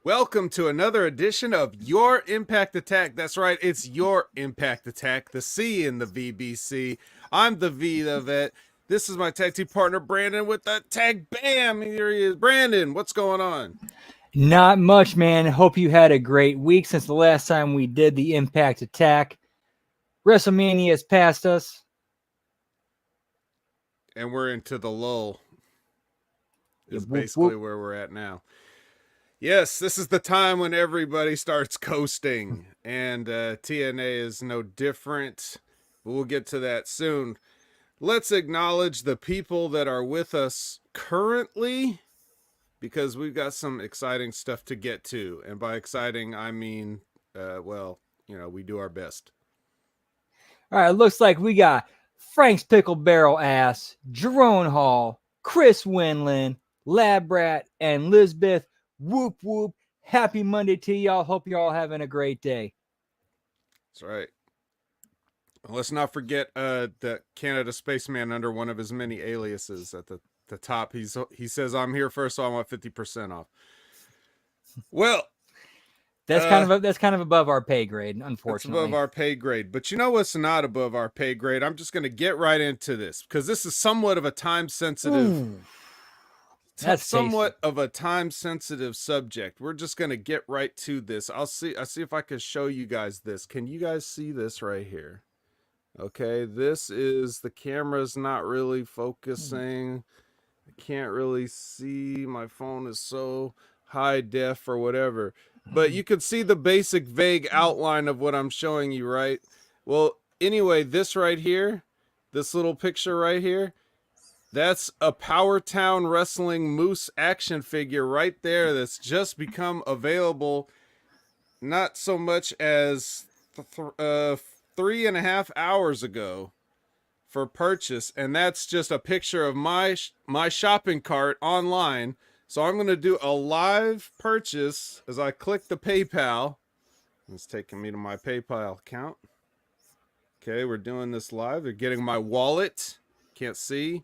Welcome to another edition of Your Impact Attack. That's right, it's Your Impact Attack, the C in the VBC. I'm the V, the vet. This is my tag team partner, Brandon, with the tag bam. Here he is. Brandon, what's going on? Not much, man. Hope you had a great week since the last time we did the Impact Attack. WrestleMania has passed us. And we're into the lull. Is Whoop, basically whoop. where we're at now. Yes, this is the time when everybody starts coasting, and TNA is no different. But we'll get to that soon. Let's acknowledge the people that are with us currently, because we've got some exciting stuff to get to. And by exciting, I mean, we do our best. All right, looks like we got Frank's Pickle Barrel Ass, Jerome Hall, Chris Winland, Labrat, and Lisbeth. Whoop, whoop. Happy Monday to y'all. Hope you're all having a great day. That's right. Let's not forget the Canada Spaceman under one of his many aliases at the top. He says, "I'm here first, so I want 50% off." Well, that's kind of above our pay grade, unfortunately. It's above our pay grade. But you know what's not above our pay grade? I'm just going to get right into this because this is somewhat of a time-sensitive of a time-sensitive subject. We're just going to get right to this. I see if I can show you guys this. Can you guys see this right here? Okay, this is, the camera's not really focusing. I can't really see. My phone is so high def or whatever. But you can see the basic vague outline of what I'm showing you, right? Well, anyway, this right here, this little picture right here, that's a Power Town Wrestling Moose action figure right there that's just become available not so much as 3.5 hours ago for purchase, and that's just a picture of my shopping cart online. So I'm going to do a live purchase as I click the PayPal. It's taking me to my PayPal account. Okay, we're doing this live. They're getting my wallet. Can't see.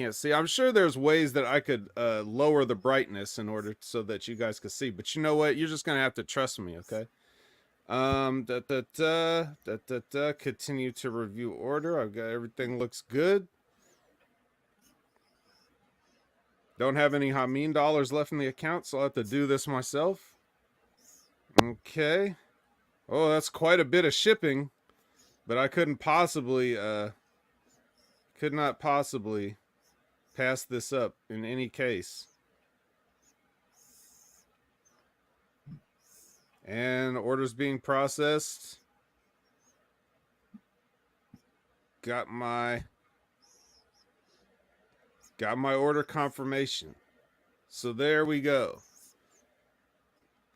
I'm sure there's ways that I could lower the brightness in order so that you guys can see. But you know what? You're just going to have to trust me, okay? Continue to review order. I've got everything looks good. Don't have any Hameen dollars left in the account, so I'll have to do this myself. Okay. Oh, that's quite a bit of shipping, but I could not possibly pass this up in any case. And orders being processed. Got my order confirmation. So there we go.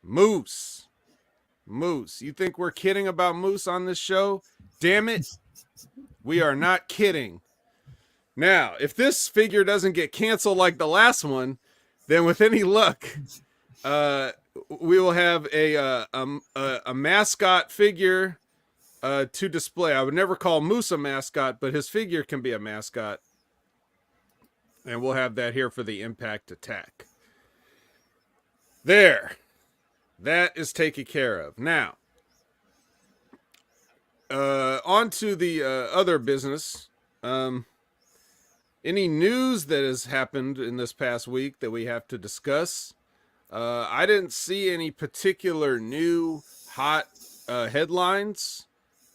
Moose. You think we're kidding about Moose on this show? Damn it. We are not kidding. Now, if this figure doesn't get canceled like the last one, then with any luck, we will have a mascot figure to display. I would never call Moose a mascot, but his figure can be a mascot. And we'll have that here for the Impact Attack. There. That is taken care of. Now, on to the other business. Any news that has happened in this past week that we have to discuss? I didn't see any particular new hot headlines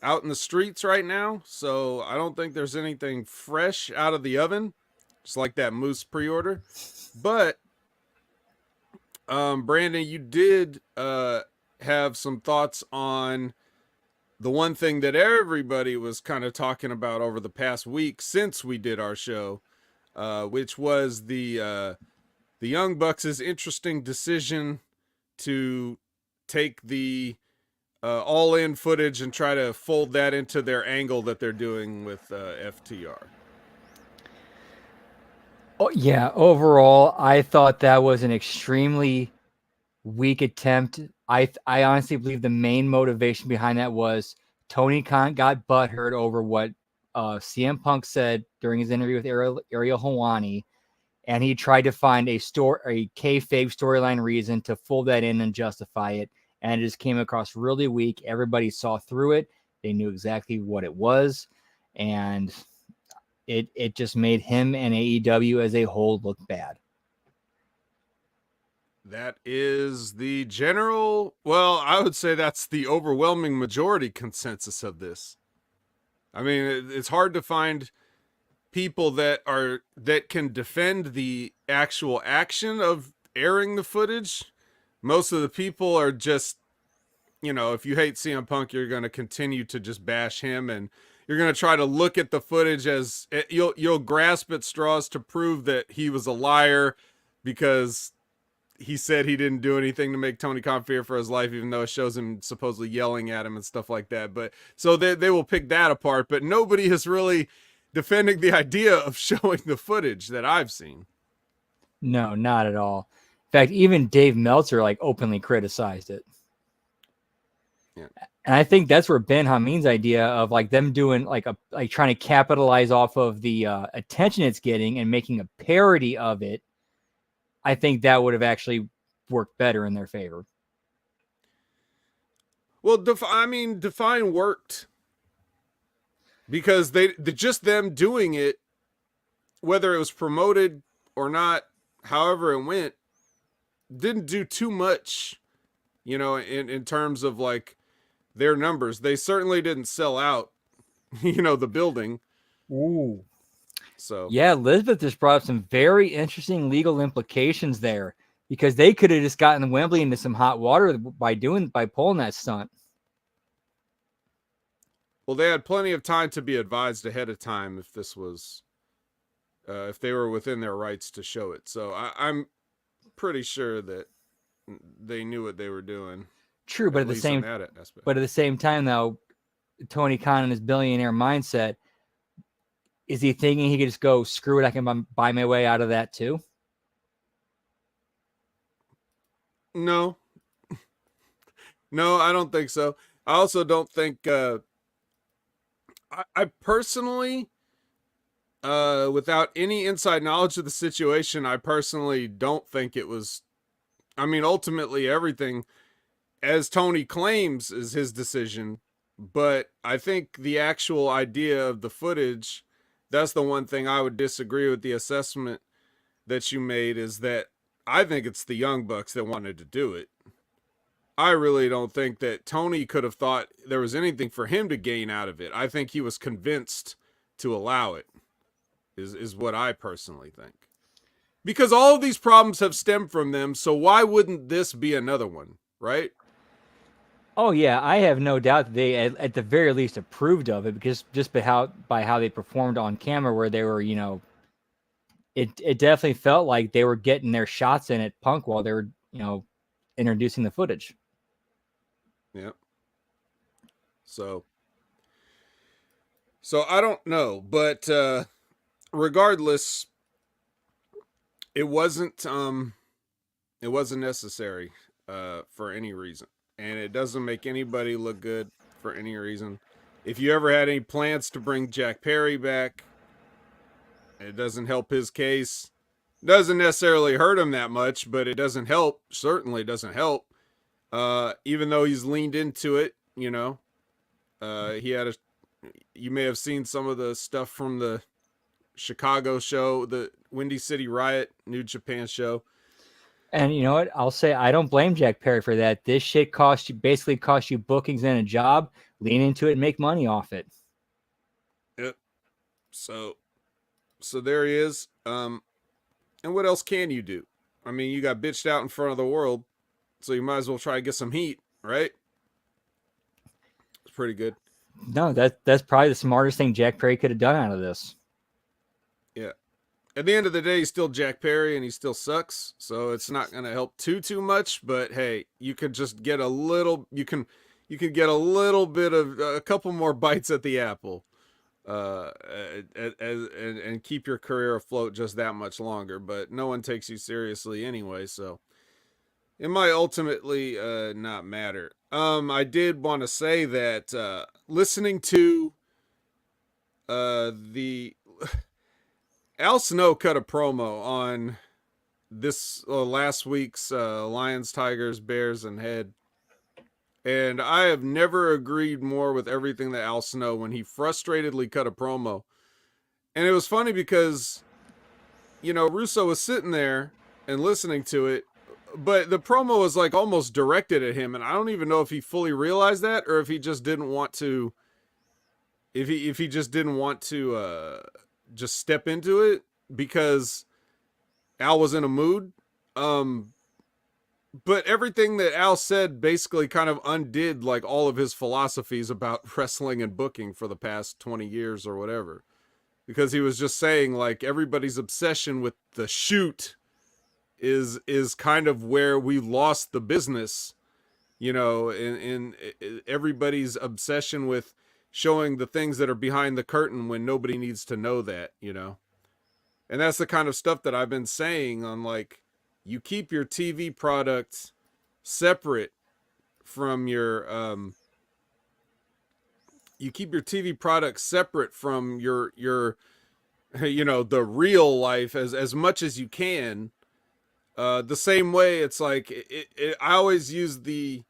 out in the streets right now, so I don't think there's anything fresh out of the oven, just like that Moose pre-order. But Brandon, you did have some thoughts on the one thing that everybody was kind of talking about over the past week since we did our show, which was the Young Bucks' interesting decision to take the all-in footage and try to fold that into their angle that they're doing with FTR. Oh, yeah, overall, I thought that was an extremely weak attempt. I honestly believe the main motivation behind that was Tony Khan got butthurt over what CM Punk said during his interview with Ariel Helwani, and he tried to find a kayfabe storyline reason to fold that in and justify it, and it just came across really weak. Everybody saw through it. They knew exactly what it was, and it just made him and AEW as a whole look bad. That is the general, well, I would say that's the overwhelming majority consensus of this. I mean, it's hard to find people that can defend the actual action of airing the footage. Most of the people are just, if you hate CM Punk, you're going to continue to just bash him, and you're going to try to look at the footage as you'll grasp at straws to prove that he was a liar because he said he didn't do anything to make Tony Khan fear for his life, even though it shows him supposedly yelling at him and stuff like that. But so they will pick that apart, but nobody is really defending the idea of showing the footage that I've seen. No, not at all. In fact, even Dave Meltzer openly criticized it. Yeah. And I think that's where Ben Hameen's idea of them doing trying to capitalize off of the attention it's getting and making a parody of it, I think that would have actually worked better in their favor. Well, Define worked because just them doing it, whether it was promoted or not, however it went, didn't do too much, in terms of their numbers. They certainly didn't sell out, the building. Ooh. So yeah, Elizabeth just brought up some very interesting legal implications there, because they could have just gotten Wembley into some hot water by pulling that stunt. Well, they had plenty of time to be advised ahead of time if this was, if they were within their rights to show it. So I'm pretty sure that they knew what they were doing. True, but at the same time, though, Tony Khan and his billionaire mindset, is he thinking he could just go, screw it, I can buy my way out of that too? No. No, I don't think so. I also don't think, I personally, without any inside knowledge of the situation, I personally don't think it was, ultimately everything, as Tony claims, is his decision. But I think the actual idea of the footage, that's the one thing I would disagree with the assessment that you made, is that I think it's the Young Bucks that wanted to do it. I really don't think that Tony could have thought there was anything for him to gain out of it. I think he was convinced to allow it, is what I personally think. Because all of these problems have stemmed from them, so why wouldn't this be another one, right? Oh yeah, I have no doubt that they at the very least approved of it, because just by how they performed on camera, where they were, it definitely felt like they were getting their shots in at Punk while they were, introducing the footage. Yeah. So I don't know, but regardless, it wasn't necessary for any reason. And it doesn't make anybody look good for any reason. If you ever had any plans to bring Jack Perry back, it doesn't help his case. Doesn't necessarily hurt him that much, but it doesn't help. Certainly doesn't help. Even though he's leaned into it, he had you may have seen some of the stuff from the Chicago show, the Windy City Riot, New Japan show. And you know what? I'll say I don't blame Jack Perry for that. This shit basically cost you bookings and a job. Lean into it and make money off it. Yep. So there he is. And what else can you do? You got bitched out in front of the world, so you might as well try to get some heat, right? It's pretty good. No, that's probably the smartest thing Jack Perry could have done out of this. Yeah. At the end of the day, he's still Jack Perry and he still sucks. So it's not going to help too much, but hey, you could just get a little, you can get a little bit of a couple more bites at the apple, and keep your career afloat just that much longer, but no one takes you seriously anyway. So it might ultimately, not matter. I did want to say that, listening to, Al Snow cut a promo on this last week's Lions, Tigers, Bears, and Head. And I have never agreed more with everything that Al Snow when he frustratedly cut a promo. And it was funny because, Russo was sitting there and listening to it, but the promo was like almost directed at him. And I don't even know if he fully realized that or if he just didn't want to, if he just didn't want to just step into it because Al was in a mood. But everything that Al said basically kind of undid like all of his philosophies about wrestling and booking for the past 20 years or whatever. Because he was just saying like everybody's obsession with the shoot is kind of where we lost the business, in everybody's obsession with showing the things that are behind the curtain when nobody needs to know that. And that's the kind of stuff that I've been saying on like, you keep your TV product separate from your the real life as much as you can. The same way it's like I always use the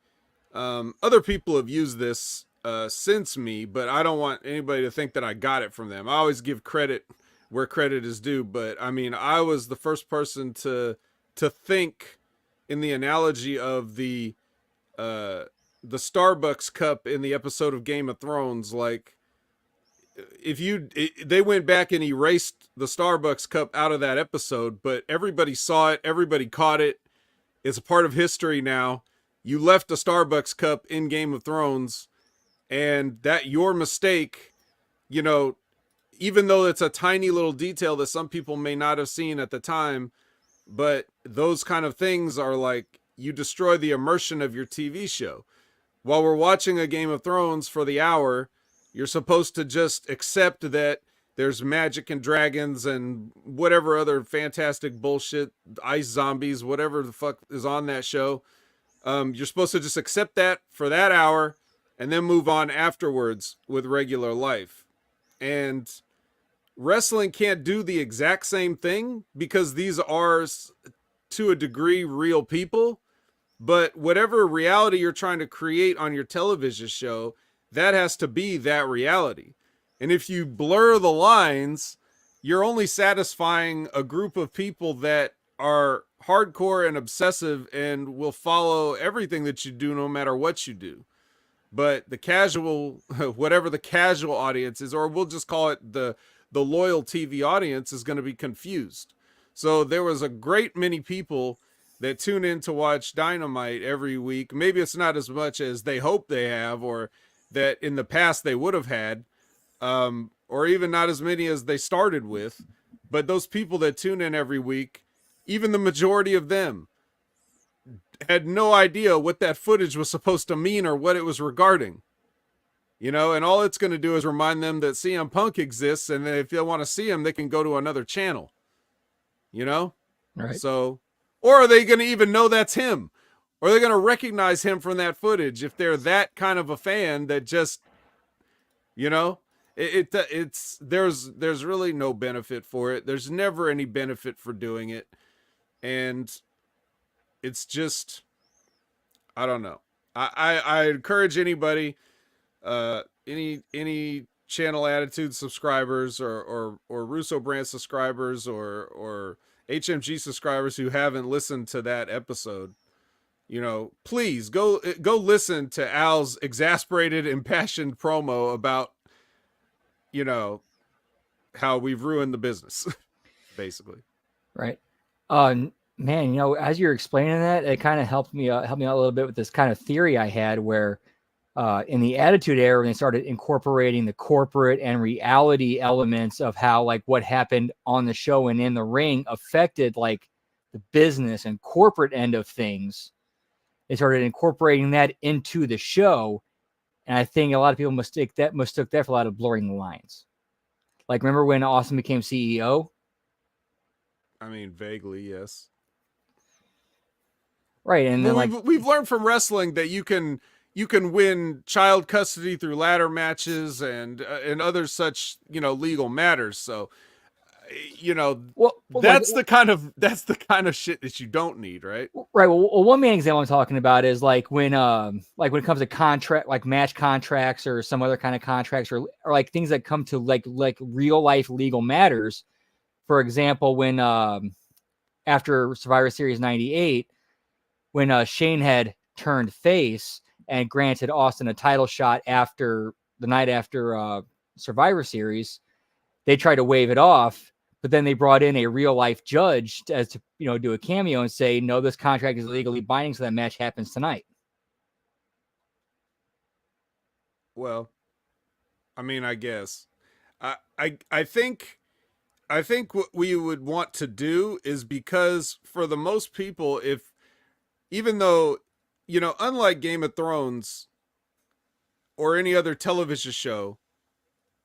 other people have used this since me, but I don't want anybody to think that I got it from them. I always give credit where credit is due, but I mean, I was the first person to think in the analogy of the Starbucks cup in the episode of Game of Thrones. Like, they went back and erased the Starbucks cup out of that episode, but everybody saw it, everybody caught it. It's a part of history now. You left the Starbucks cup in Game of Thrones, and that your mistake, even though it's a tiny little detail that some people may not have seen at the time, but those kind of things are like, you destroy the immersion of your TV show. While we're watching a Game of Thrones for the hour, you're supposed to just accept that there's magic and dragons and whatever other fantastic bullshit, ice zombies, whatever the fuck is on that show. You're supposed to just accept that for that hour and then move on afterwards with regular life. And wrestling can't do the exact same thing because these are, to a degree, real people. But whatever reality you're trying to create on your television show, that has to be that reality. And if you blur the lines, you're only satisfying a group of people that are hardcore and obsessive and will follow everything that you do no matter what you do. But the casual, whatever the casual audience is, or we'll just call it the loyal TV audience, is going to be confused. So there was a great many people that tune in to watch Dynamite every week. Maybe it's not as much as they hope they have, or that in the past they would have had, or even not as many as they started with. But those people that tune in every week, even the majority of them, had no idea what that footage was supposed to mean or what it was regarding. And all it's going to do is remind them that CM Punk exists, and if they want to see him, they can go to another channel. Right. So, or are they going to even know that's him? Or are they going to recognize him from that footage if they're that kind of a fan that just, it's there's really no benefit for it. There's never any benefit for doing it. And it's just, I don't know. I encourage anybody, any Channel Attitude subscribers or Russo Brand subscribers or HMG subscribers who haven't listened to that episode, please go listen to Al's exasperated, impassioned promo about, how we've ruined the business, basically. Right. Man, as you're explaining that, it kind of helped me out a little bit with this kind of theory I had where in the Attitude Era, when they started incorporating the corporate and reality elements of how like what happened on the show and in the ring affected like the business and corporate end of things, they started incorporating that into the show. And I think a lot of people mistook that for a lot of blurring the lines. Like, remember when Austin became CEO? I mean, vaguely, yes. Right, and well, then we've learned from wrestling that you can win child custody through ladder matches and other such legal matters. So you know, Well, like, that's the kind of shit that you don't need, right? right. Well, one main example I'm talking about is like when it comes to contract, like match contracts or some other kind of contracts, or like things that come to like real life legal matters. For example, when after Survivor Series '98, when Shane had turned face and granted Austin a title shot after the night after Survivor Series, they tried to wave it off, but then they brought in a real life judge as to do a cameo and say, no, this contract is legally binding, so that match happens tonight. Well, I mean, I guess I think what we would want to do is, because for the most people, if even though, unlike Game of Thrones or any other television show,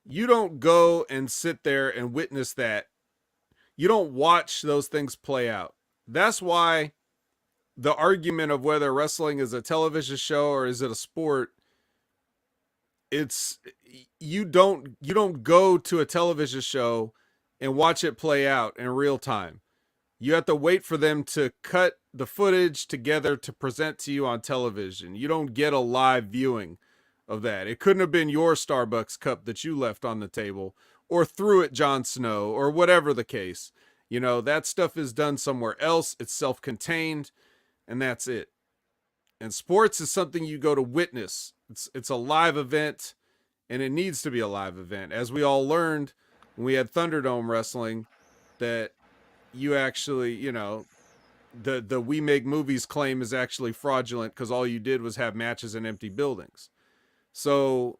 you don't go and sit there and witness that. You don't watch those things play out. That's why the argument of whether wrestling is a television show or is it a sport, it's you don't go to a television show and watch it play out in real time. You have to wait for them to cut the footage together to present to you on television. You don't get a live viewing of that. It couldn't have been your Starbucks cup that you left on the table or threw at Jon Snow or whatever the case. That stuff is done somewhere else. It's self-contained, and that's it. And sports is something you go to witness. It's a live event, and it needs to be a live event. As we all learned when we had Thunderdome wrestling, that you actually, the we make movies claim is actually fraudulent because all you did was have matches in empty buildings. So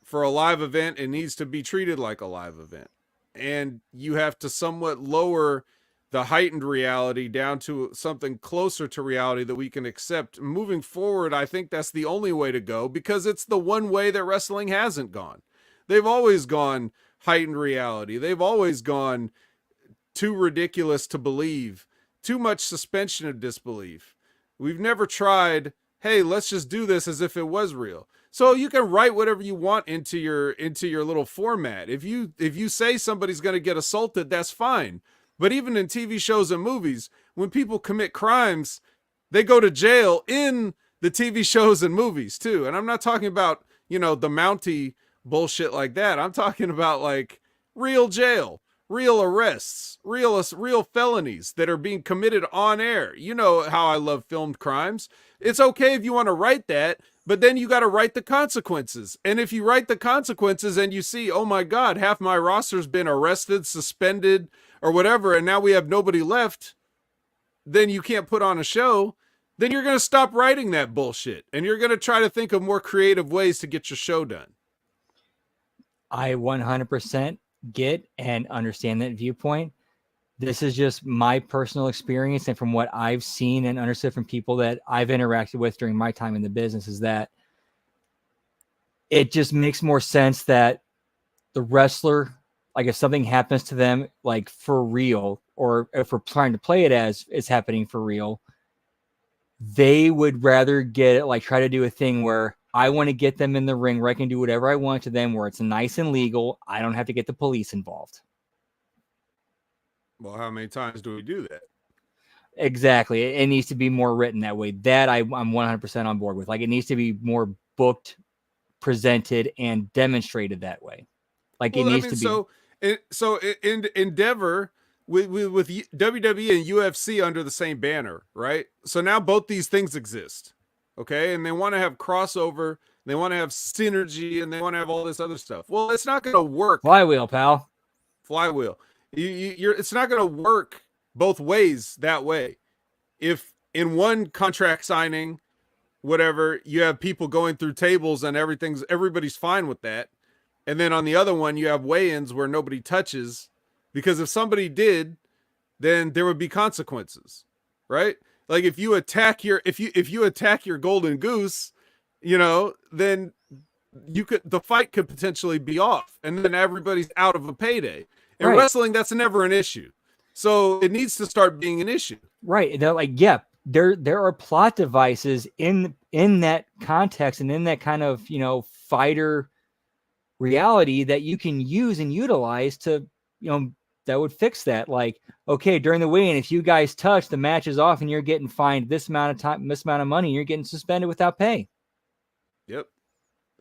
for a live event, it needs to be treated like a live event. And you have to somewhat lower the heightened reality down to something closer to reality that we can accept. Moving forward, I think that's the only way to go, because it's the one way that wrestling hasn't gone. They've always gone heightened reality. They've always gone too ridiculous to believe, too much suspension of disbelief. We've never tried, hey, let's just do this as if it was real. So you can write whatever you want into your little format. If you say somebody's going to get assaulted, that's fine. But even in TV shows and movies, when people commit crimes, they go to jail in the TV shows and movies too. And I'm not talking about, the Mountie bullshit like that. I'm talking about like real jail, real arrests, real felonies that are being committed on air. You know how I love filmed crimes. It's okay if you want to write that, but then you got to write the consequences. And if you write the consequences and you see, oh my God, half my roster's been arrested, suspended, or whatever, and now we have nobody left, then you can't put on a show, then you're going to stop writing that bullshit. And you're going to try to think of more creative ways to get your show done. I 100% get and understand that viewpoint. This is just my personal experience, and from what I've seen and understood from people that I've interacted with during my time in the business, is that it just makes more sense that the wrestler, like if something happens to them, like for real, or if we're trying to play it as it's happening for real, they would rather get it, like try to do a thing where I want to get them in the ring where I can do whatever I want to them, where it's nice and legal. I don't have to get the police involved. Well, how many times do we do that? Exactly. It needs to be more written that way. That I'm 100% on board with. Like, it needs to be more booked, presented, and demonstrated that way. Like, Well, it needs to be. So in Endeavor with WWE and UFC under the same banner, right? So now both these things exist, okay? And they want to have crossover, they want to have synergy, and they want to have all this other stuff. Well, it's not going to work. Flywheel, pal. Flywheel. It's not going to work both ways that way. If in one contract signing, whatever, you have people going through tables and everybody's fine with that, and then on the other one you have weigh-ins where nobody touches, because if somebody did, then there would be consequences, right? Like if you attack your golden goose, then the fight could potentially be off, and then everybody's out of a payday. In wrestling, that's never an issue. So it needs to start being an issue. Right. They're like, yeah, there are plot devices in that context and in that kind of, fighter reality that you can use and utilize to, fix that. Like, okay, during the weigh-in, if you guys touch, the match is off and you're getting fined this amount of time, this amount of money, you're getting suspended without pay. Yep.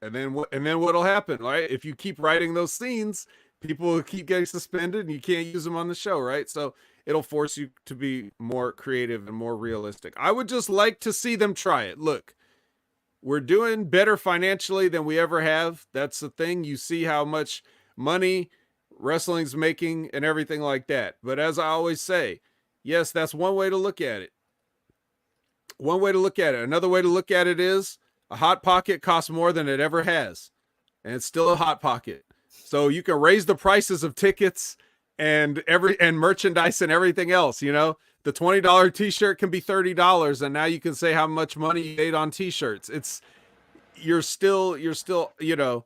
And then what'll happen, right? If you keep writing those scenes, people will keep getting suspended and you can't use them on the show, right? So it'll force you to be more creative and more realistic. I would just like to see them try it. Look, we're doing better financially than we ever have. That's the thing. You see how much money wrestling's making and everything like that. But as I always say, yes, that's one way to look at it. One way to look at it. Another way to look at it is a Hot Pocket costs more than it ever has. And it's still a Hot Pocket. So you can raise the prices of tickets and merchandise and everything else, you know. The $20 t-shirt can be $30, and now you can say how much money you made on t-shirts. You're still, you know,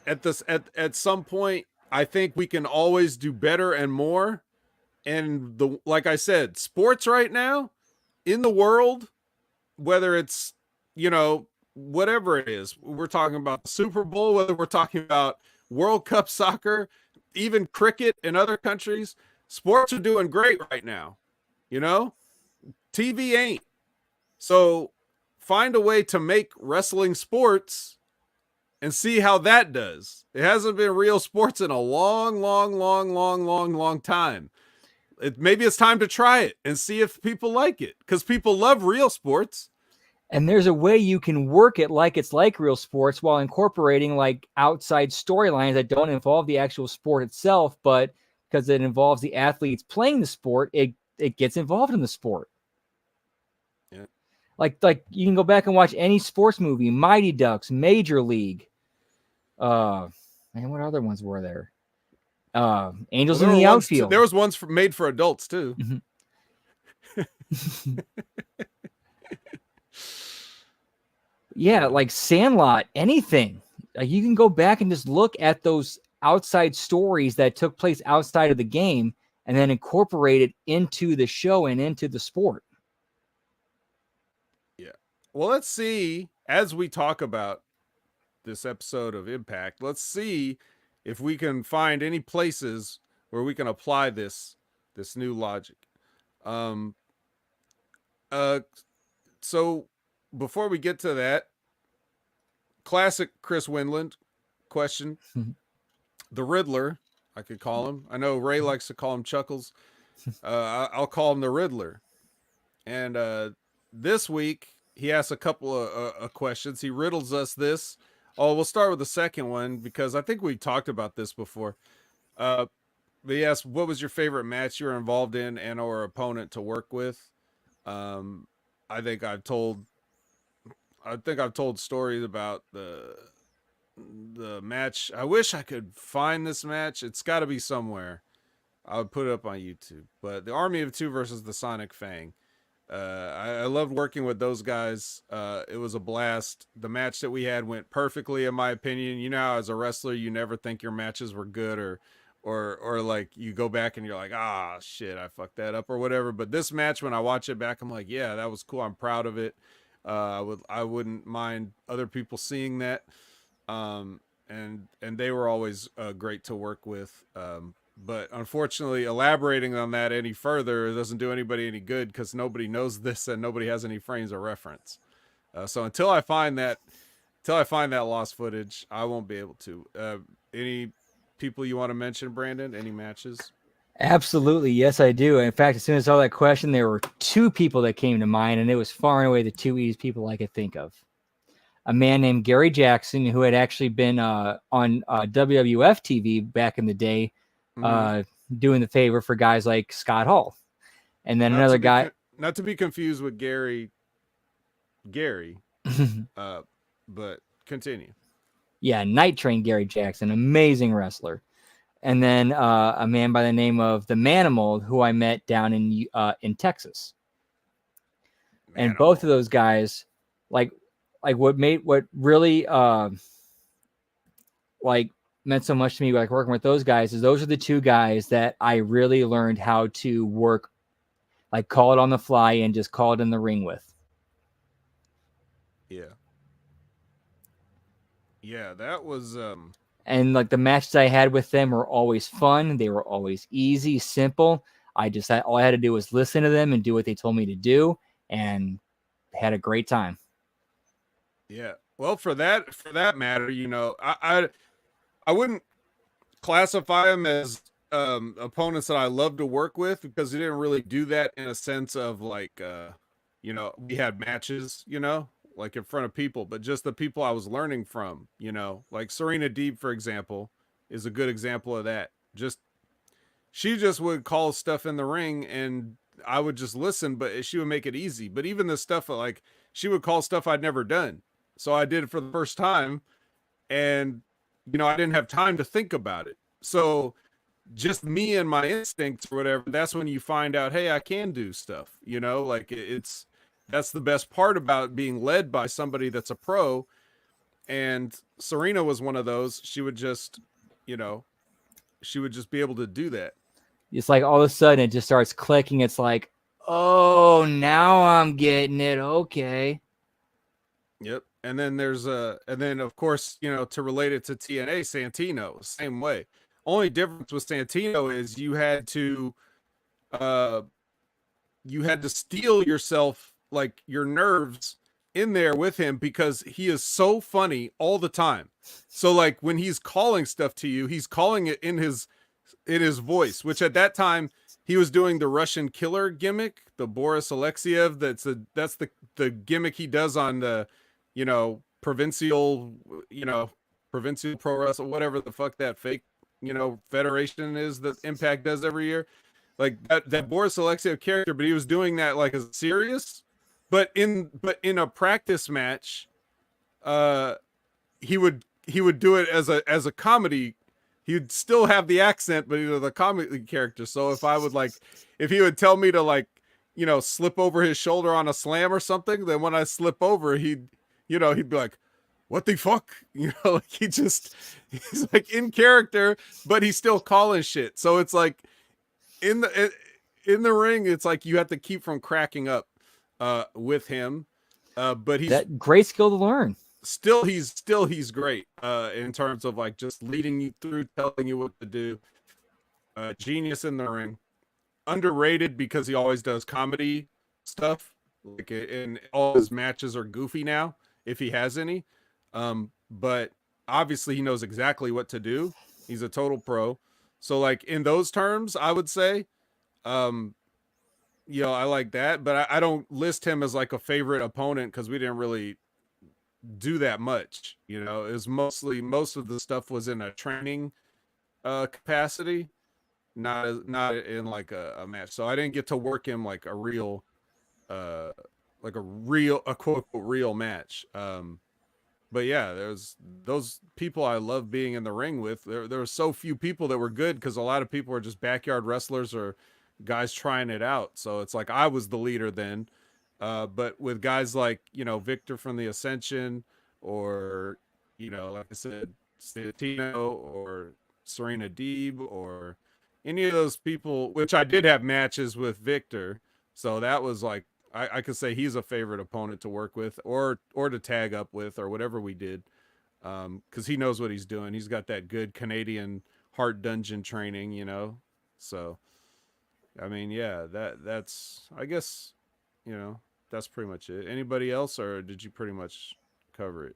at some point, I think we can always do better and more. And like I said, sports right now in the world, whether it's, you know, whatever it is, we're talking about the Super Bowl, whether we're talking about World Cup soccer, even cricket in other countries, sports are doing great right now. You know, TV ain't. So find a way to make wrestling sports and see how that does. It hasn't been real sports in a long time. Maybe it's time to try it and see if people like it, because people love real sports. And there's a way you can work it like it's like real sports while incorporating like outside storylines that don't involve the actual sport itself, but because it involves the athletes playing the sport, it gets involved in the sport. Yeah. Like you can go back and watch any sports movie, Mighty Ducks, Major League. And what other ones were there? Angels in the Outfield. There was ones made for adults too. Mm-hmm. Yeah, like Sandlot, anything. Like you can go back and just look at those outside stories that took place outside of the game and then incorporate it into the show and into the sport. Yeah. Well, let's see, as we talk about this episode of Impact, let's see if we can find any places where we can apply this new logic. So before we get to that, classic Chris Winland question. The Riddler, I could call him. I know Ray likes to call him Chuckles. I'll call him the Riddler. And this week, he asks a couple of questions. He riddles us this. Oh, we'll start with the second one because I think we talked about this before. But he asked, what was your favorite match you were involved in and or opponent to work with? I think I've told stories about the match. I wish I could find this match. It's got to be somewhere. I would put it up on YouTube. But the Army of Two versus the Sonic Fang. I loved working with those guys. It was a blast. The match that we had went perfectly, in my opinion. You know, how as a wrestler, you never think your matches were good, or like you go back and you're like, shit, I fucked that up or whatever. But this match, when I watch it back, I'm like, yeah, that was cool. I'm proud of it. I wouldn't mind other people seeing that. And they were always great to work with. But unfortunately, elaborating on that any further doesn't do anybody any good because nobody knows this and nobody has any frames of reference. So until I find that lost footage, I won't be able to. Any people you want to mention, Brandon? Any matches? Absolutely. Yes, I do. In fact, as soon as I saw that question, there were two people that came to mind, and it was far and away the two easiest people I could think of. A man named Gary Jackson, who had actually been on WWF TV back in the day, doing the favor for guys like Scott Hall. And then another guy... Not to be confused with Gary, but continue. Yeah, Night Train Gary Jackson, amazing wrestler. And then a man by the name of the Manimal, who I met down in Texas. Manimal. And both of those guys, like what really meant so much to me, like working with those guys, is those are the two guys that I really learned how to work, like call it on the fly and just call it in the ring with. Yeah, that was And like the matches I had with them were always fun. They were always easy, simple. All I had to do was listen to them and do what they told me to do, and had a great time. Yeah. Well, for that matter, I wouldn't classify them as opponents that I love to work with, because they didn't really do that in a sense of like we had matches, like in front of people, but just the people I was learning from, like Serena Deeb, for example, is a good example of that. Just she just would call stuff in the ring and I would just listen, but she would make it easy. But even the stuff like she would call stuff I'd never done. So I did it for the first time, and I didn't have time to think about it. So just me and my instincts or whatever, that's when you find out, hey, I can do stuff, like it's that's the best part about being led by somebody that's a pro. And Serena was one of those. She would just be able to do that. It's like all of a sudden it just starts clicking. It's like, oh, now I'm getting it. Okay. Yep. And then of course, to relate it to TNA, Santino, same way. Only difference with Santino is uh you had to steel yourself, like your nerves, in there with him, because he is so funny all the time. So like when he's calling stuff to you, he's calling it in his voice, which at that time he was doing the Russian killer gimmick, the Boris Alexiev. That's the gimmick he does on the, provincial, provincial pro wrestling, whatever the fuck that fake, federation is that Impact does every year. Like that Boris Alexiev character, but he was doing that like as serious. But in a practice match, uh, he would do it as a comedy. He'd still have the accent, but the comedy character. So if he would tell me to slip over his shoulder on a slam or something, then when I slip over, he'd be like, "What the fuck?" Like he's like in character, but he's still calling shit. So it's like in the ring, it's like you have to keep from cracking up with him. But he's That great skill to learn. he's great in terms of like just leading you through, telling you what to do. Genius in the ring. Underrated because he always does comedy stuff. Like, and all his matches are goofy now, if he has any. But obviously he knows exactly what to do. He's a total pro. So like in those terms, I would say, I like that, but I don't list him as like a favorite opponent because we didn't really do that much. It was mostly, most of the stuff was in a training capacity, not in like a match. So I didn't get to work him like a real a quote unquote real match. But yeah, there's those people I love being in the ring with. There were so few people that were good because a lot of people are just backyard wrestlers or guys trying it out. So it's like I was the leader then. But with guys like, Victor from the Ascension, or, like I said, Santino or Serena Deeb, or any of those people, which I did have matches with Victor. So that was like, I could say he's a favorite opponent to work with, or to tag up with, or whatever we did. Because he knows what he's doing. He's got that good Canadian heart dungeon training, So, I mean, yeah, that's, I guess, that's pretty much it. Anybody else, or did you pretty much cover it?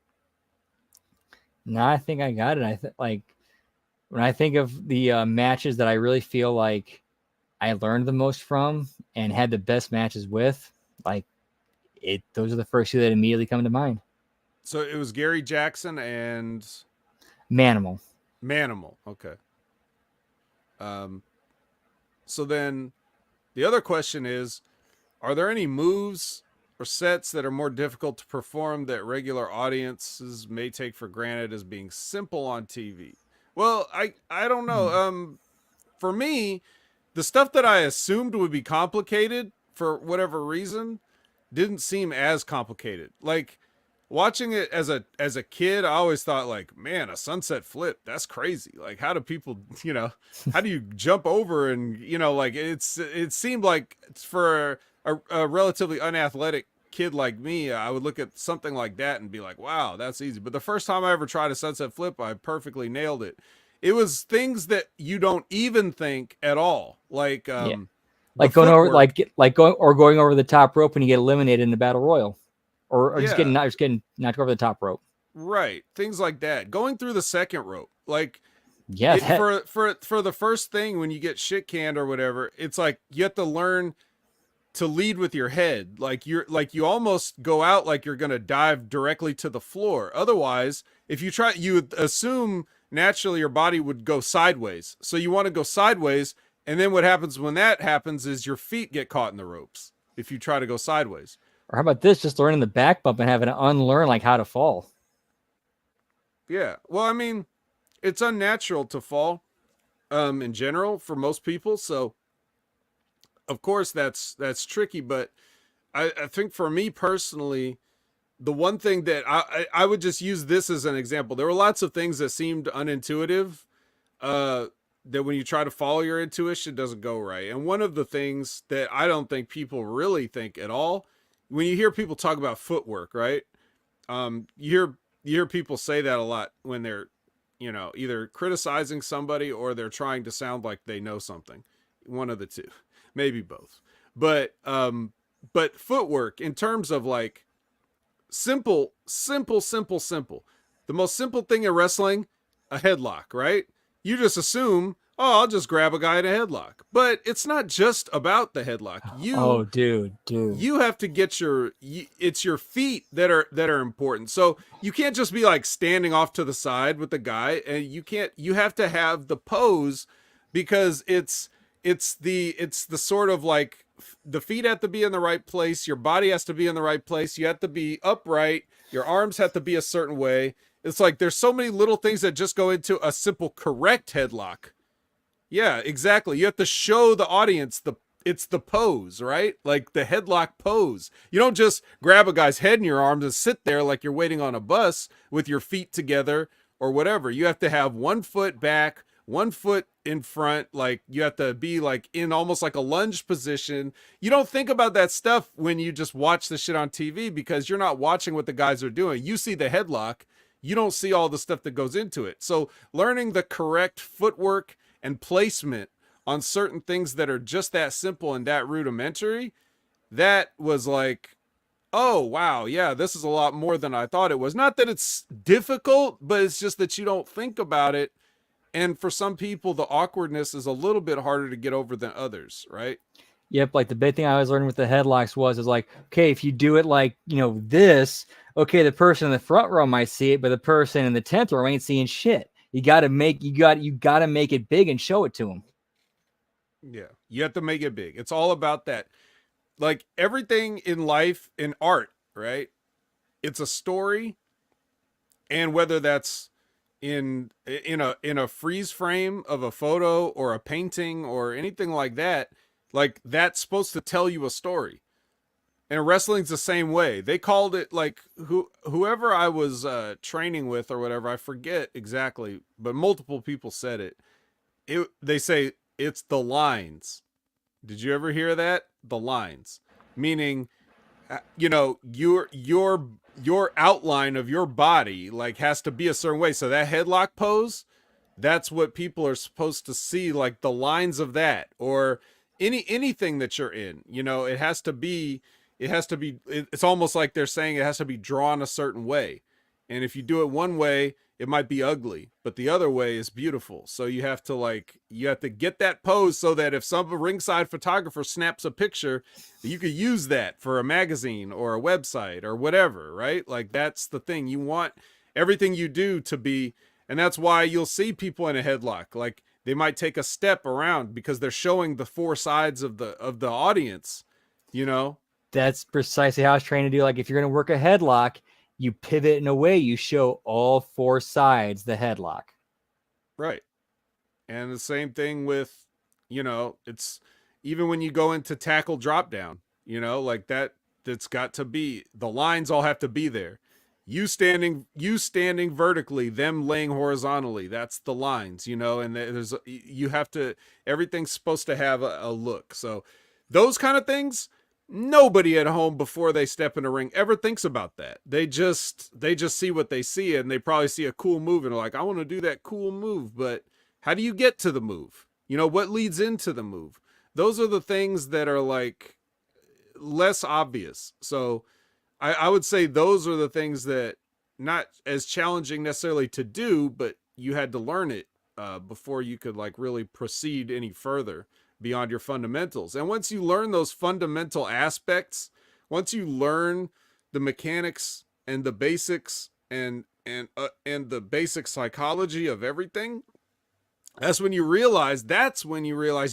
No, I think I got it. Like when I think of the matches that I really feel like I learned the most from and had the best matches with, like those are the first two that immediately come to mind. So it was Gary Jackson and Manimal. Manimal. Okay. Um, so then the other question is, are there any moves or sets that are more difficult to perform that regular audiences may take for granted as being simple on TV? Well, I don't know. For me, the stuff that I assumed would be complicated for whatever reason didn't seem as complicated. Like watching it as a kid, I always thought like, man, a sunset flip, that's crazy. Like how do people, how do you jump over, and like it seemed like for a relatively unathletic kid like me, I would look at something like that and be like, wow, that's easy. But the first time I ever tried a sunset flip, I perfectly nailed it. It was things that you don't even think at all, like Yeah. the Like going over, footwork. going over the top rope when you get eliminated in the battle royal, or Yeah, just getting knocked over the top rope. right. Things like that. Going through the second rope, like Yeah, it that for the first thing when you get shit canned or whatever. It's like you have to learn to lead with your head. Like you almost go out like you're gonna dive directly to the floor. Otherwise, if you try, you would assume naturally your body would go sideways. So you want to go sideways, and then what happens when that happens is your feet get caught in the ropes if you try to go sideways. or how about this? Just learning the back bump and having to unlearn like how to fall. Yeah. Well, I mean, it's unnatural to fall in general for most people. So of course that's tricky, but I think for me personally, the one thing that I would just use this as an example. There were lots of things that seemed unintuitive, uh, that when you try to follow your intuition doesn't go right. And one of the things that I don't think people really think at all, when you hear people talk about footwork, right? You hear people say that a lot when they're, either criticizing somebody or they're trying to sound like they know something. One of the two, maybe both. But footwork in terms of like simple. The most simple thing in wrestling, a headlock, right? You just assume, oh, I'll just grab a guy in a headlock. But it's not just about the headlock. Oh, dude. You have to get it's your feet that are important. So you can't just be like standing off to the side with the guy, and you have to have the pose, because it's the sort of like the feet have to be in the right place, your body has to be in the right place, you have to be upright, your arms have to be a certain way. It's like there's so many little things that just go into a simple correct headlock. Yeah, exactly. You have to show the audience it's the pose, right? Like the headlock pose. You don't just grab a guy's head in your arms and sit there like you're waiting on a bus with your feet together or whatever. You have to have one foot back, one foot in front. Like you have to be like in almost like a lunge position. You don't think about that stuff when you just watch the shit on TV, because you're not watching what the guys are doing. You see the headlock, you don't see all the stuff that goes into it. So learning the correct footwork and placement on certain things that are just that simple and that rudimentary, that was like, oh wow, yeah, this is a lot more than I thought it was. Not that it's difficult, but it's just that you don't think about it. And for some people, the awkwardness is a little bit harder to get over than others, right? Yep, like the big thing I was learning with the headlocks is like, okay, if you do it like, this, okay, the person in the front row might see it, but the person in the 10th row ain't seeing shit. You got to make it big and show it to them. Yeah, you have to make it big. It's all about that. Like everything in life, in art, right? It's a story, and whether that's in a freeze frame of a photo or a painting or anything like that, like that's supposed to tell you a story. And wrestling's the same way. They called it like whoever I was training with or whatever, I forget exactly, but multiple people said it. They say it's the lines. Did you ever hear that? The lines, meaning, your outline of your body like has to be a certain way. So that headlock pose, that's what people are supposed to see, like the lines of that, or anything that you're in. It's almost like they're saying it has to be drawn a certain way. And if you do it one way, it might be ugly, but the other way is beautiful. So you have to get that pose so that if some ringside photographer snaps a picture, you could use that for a magazine or a website or whatever, right? Like that's the thing. You want everything you do to be, and that's why you'll see people in a headlock. Like they might take a step around because they're showing the four sides of the audience, you know? That's precisely how I was trying to do. Like if you're going to work a headlock, you pivot in a way, you show all four sides the headlock. Right. And the same thing with, it's even when you go into tackle drop down, like that's got to be, the lines all have to be there. You standing vertically, them laying horizontally. That's the lines, and everything's supposed to have a look. So those kind of things, Nobody at home before they step in a ring ever thinks about that. They just see what they see, and they probably see a cool move and are like, I want to do that cool move. But how do you get to the move? You know, what leads into the move? Those are the things that are like less obvious. So I would say those are the things that not as challenging necessarily to do, but you had to learn it before you could like really proceed any further beyond your fundamentals. And once you learn those fundamental aspects, once you learn the mechanics and the basics and the basic psychology of everything, that's when you realize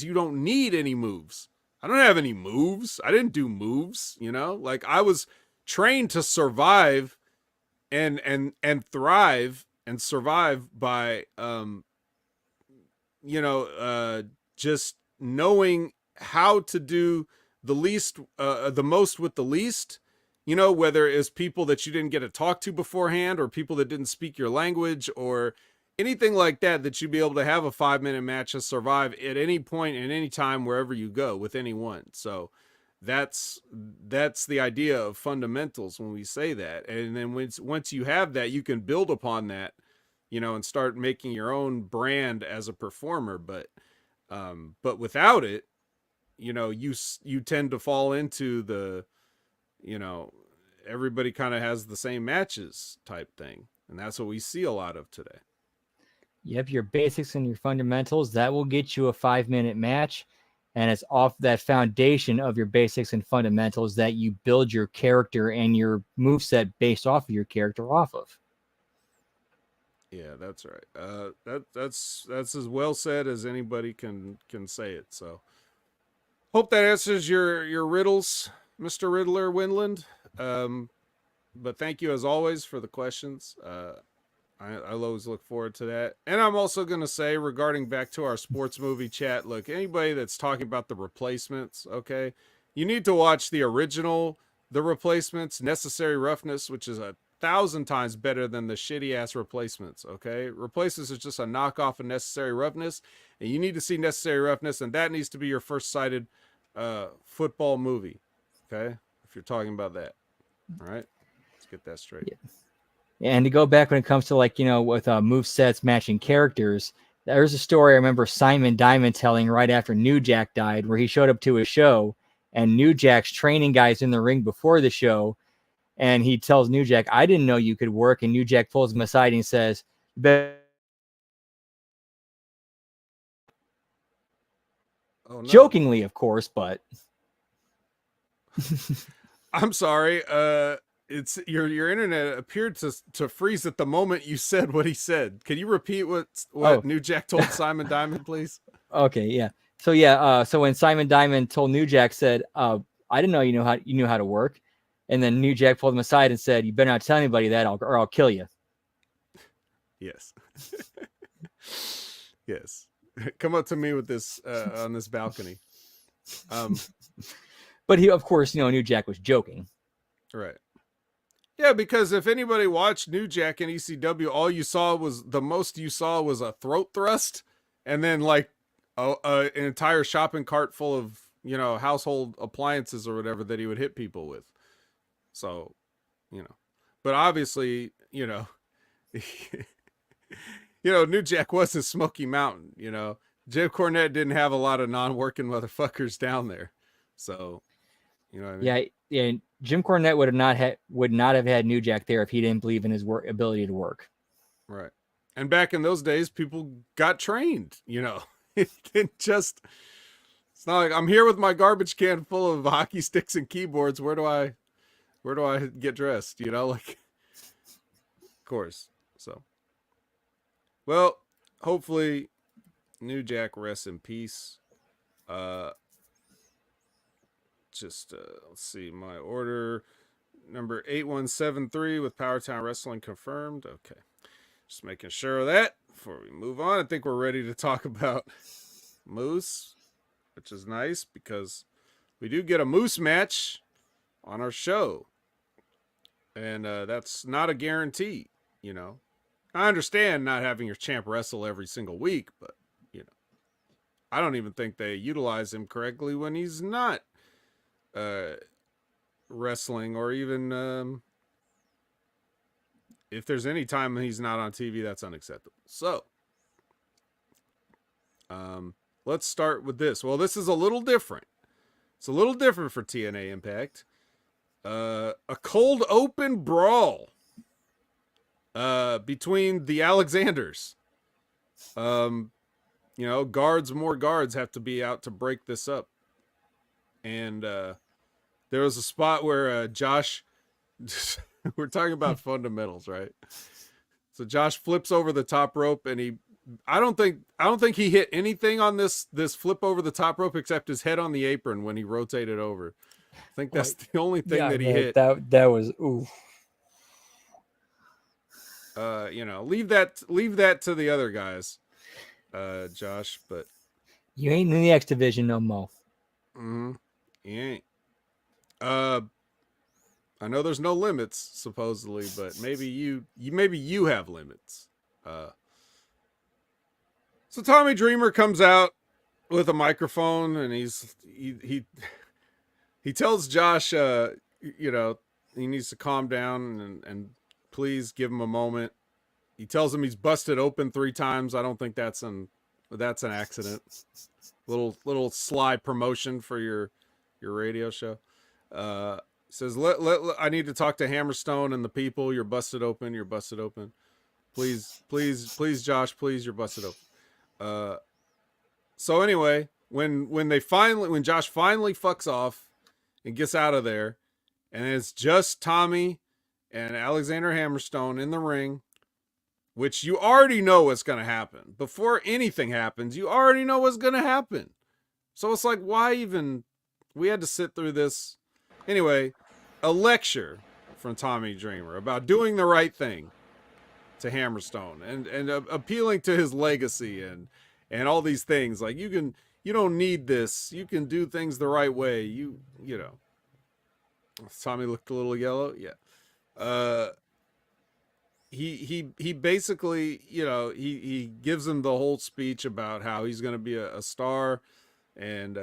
you don't need any moves. I don't have any moves. I didn't do moves, you know? Like I was trained to survive and thrive and survive by just knowing how to do the most with the least, you know, whether it's people that you didn't get to talk to beforehand or people that didn't speak your language or anything like that, that you'd be able to have a 5-minute match and survive at any point and any time wherever you go with anyone. So that's the idea of fundamentals when we say that. And then once you have that, you can build upon that, you know, and start making your own brand as a performer. But without it, you know, you tend to fall into the, you know, everybody kind of has the same matches type thing. And that's what we see a lot of today. Yep, your basics and your fundamentals, that will get you a 5-minute match. And it's off that foundation of your basics and fundamentals that you build your character and your moveset based off of your character off of. Yeah, that's right. That's as well said as anybody can say it. So hope that answers your riddles, Mr. Riddler Winland. But thank you as always for the questions. I always look forward to that. And I'm also going to say, regarding back to our sports movie chat, look, anybody that's talking about the replacements, okay, you need to watch the original, The Replacements, Necessary Roughness, which is 1,000 times better than the shitty ass Replacements, okay? Replacements is just a knockoff of Necessary Roughness, and you need to see Necessary Roughness, and that needs to be your first cited football movie, okay? If you're talking about that, all right? Let's get that straight. Yeah. And to go back when it comes to, like, you know, with move sets matching characters, there's a story I remember Simon Diamond telling right after New Jack died, where he showed up to a show and New Jack's training guys in the ring before the show. And he tells New Jack, I didn't know you could work. And New Jack pulls him aside and he says, Oh, no. Jokingly, of course, but I'm sorry. It's your internet appeared to freeze at the moment you said what he said. Can you repeat what New Jack told Simon Diamond, please? Okay, yeah. So yeah, so when Simon Diamond told New Jack, said, I didn't know you knew how to work. And then New Jack pulled him aside and said, you better not tell anybody that or I'll kill you. Yes. Yes. Come up to me with this on this balcony. But he, of course, you know, New Jack was joking. Right. Yeah, because if anybody watched New Jack in ECW, all you saw was a throat thrust, and then like an entire shopping cart full of, you know, household appliances or whatever that he would hit people with. So, you know, but obviously, you know, New Jack wasn't Smoky Mountain. You know, Jim Cornette didn't have a lot of non-working motherfuckers down there, so. You know what I mean? Yeah. Jim Cornette would not have had New Jack there if he didn't believe in his ability to work. Right. And back in those days, people got trained. You know, it's not like I'm here with my garbage can full of hockey sticks and keyboards. Where do I get dressed? You know, like, of course. So, well, hopefully, New Jack rests in peace. Let's see, my order number 8173 with Powertown Wrestling confirmed. Okay, just making sure of that before we move on. I think we're ready to talk about Moose, which is nice because we do get a Moose match on our show, and that's not a guarantee. You know, I understand not having your champ wrestle every single week, but you know, I don't even think they utilize him correctly when he's not uh, wrestling, or even if there's any time he's not on TV, that's unacceptable. So, let's start with this. Well, this is a little different. It's a little different for TNA Impact. A cold open brawl between the Alexanders. You know, more guards have to be out to break this up. And there was a spot where Josh, we're talking about fundamentals, right? So Josh flips over the top rope, and I don't think he hit anything on this flip over the top rope except his head on the apron when he rotated over. I think that's the only thing that he hit. That was ooh. You know, leave that to the other guys, Josh. But You ain't in the X division no more. You ain't. I know there's no limits supposedly, but maybe you have limits. So Tommy Dreamer comes out with a microphone, and he tells Josh, you know, he needs to calm down and please give him a moment. He tells him he's busted open 3 times. I don't think that's an accident. Little sly promotion for your radio show. Says I need to talk to Hammerstone and the people. You're busted open. You're busted open. Please, Josh, please, you're busted open. So anyway, when Josh finally fucks off and gets out of there, and it's just Tommy and Alexander Hammerstone in the ring, which you already know what's going to happen. Before anything happens, you already know what's going to happen. So it's like, why even? We had to sit through this. Anyway, a lecture from Tommy Dreamer about doing the right thing to Hammerstone and appealing to his legacy and all these things. Like, you don't need this. You can do things the right way. You know. Tommy looked a little yellow. Yeah. He basically, you know, he gives him the whole speech about how he's going to be a star, and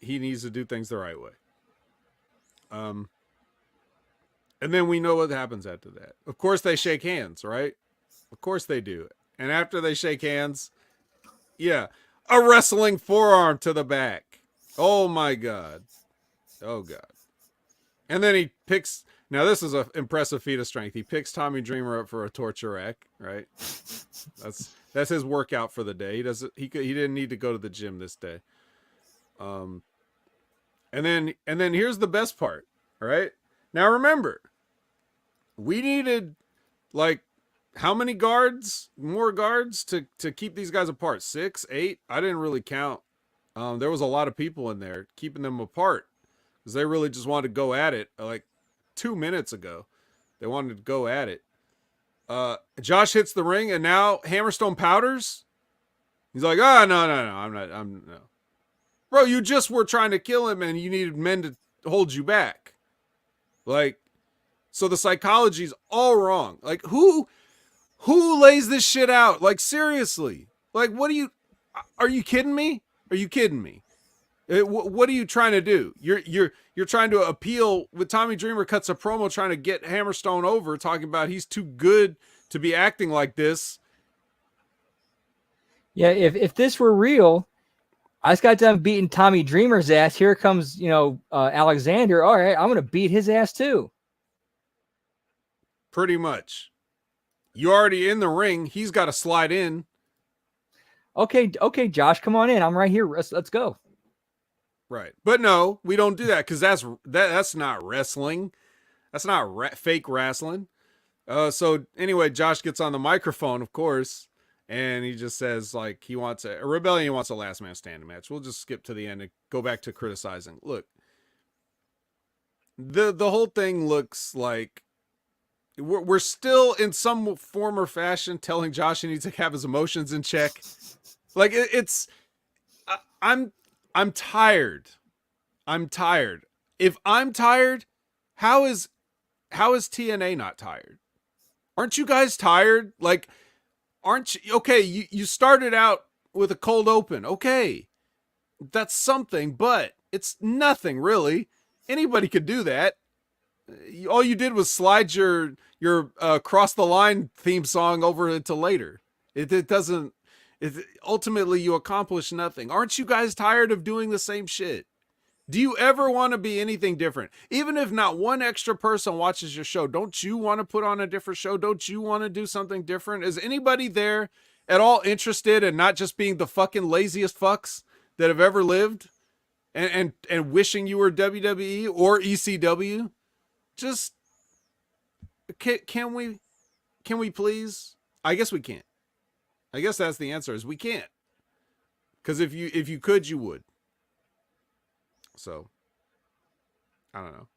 he needs to do things the right way. And then we know what happens after that. Of course they shake hands, right? Of course they do. And after they shake hands, yeah, a wrestling forearm to the back. Oh my God. Oh God. And then he picks, now this is an impressive feat of strength. He picks Tommy Dreamer up for a torture rack, right? That's his workout for the day. He didn't need to go to the gym this day. And then here's the best part, all right? Now remember, we needed like how many guards? More guards to keep these guys apart? 6, 8? I didn't really count. There was a lot of people in there keeping them apart because they really just wanted to go at it. Like 2 minutes ago, they wanted to go at it. Josh hits the ring, and now Hammerstone powders. He's like, "Oh, no, I'm no." Bro, you just were trying to kill him, and you needed men to hold you back. Like, so the psychology's all wrong. Like, who lays this shit out? Like, seriously. Like, are you kidding me? Are you kidding me? What are you trying to do? You're trying to appeal with Tommy Dreamer cuts a promo trying to get Hammerstone over, talking about he's too good to be acting like this. Yeah, if this were real, I just got done beating Tommy Dreamer's ass. Here comes, Alexander. All right, I'm going to beat his ass too. Pretty much. You're already in the ring. He's got to slide in. Okay, Josh, come on in. I'm right here. Let's go. Right. But no, we don't do that because that's not wrestling. That's not fake wrestling. So anyway, Josh gets on the microphone, of course, and he just says, like, he wants a Rebellion wants a last man standing match. We'll just skip to the end and go back to criticizing. Look, the whole thing looks like we're still in some form or fashion telling Josh he needs to have his emotions in check. Like, I'm tired. I'm tired. If I'm tired, how is TNA not tired? Aren't you guys tired? Like, aren't you? Okay, you started out with a cold open. Okay, that's something, but it's nothing really. Anybody could do that. All you did was slide your cross the line theme song over into later. It doesn't. Ultimately you accomplish nothing. Aren't you guys tired of doing the same shit? Do you ever want to be anything different? Even if not one extra person watches your show, don't you want to put on a different show? Don't you want to do something different? Is anybody there at all interested in not just being the fucking laziest fucks that have ever lived and wishing you were WWE or ECW? Just can we please? I guess we can't. I guess that's the answer, is we can't. Because if you could, you would. So I don't know.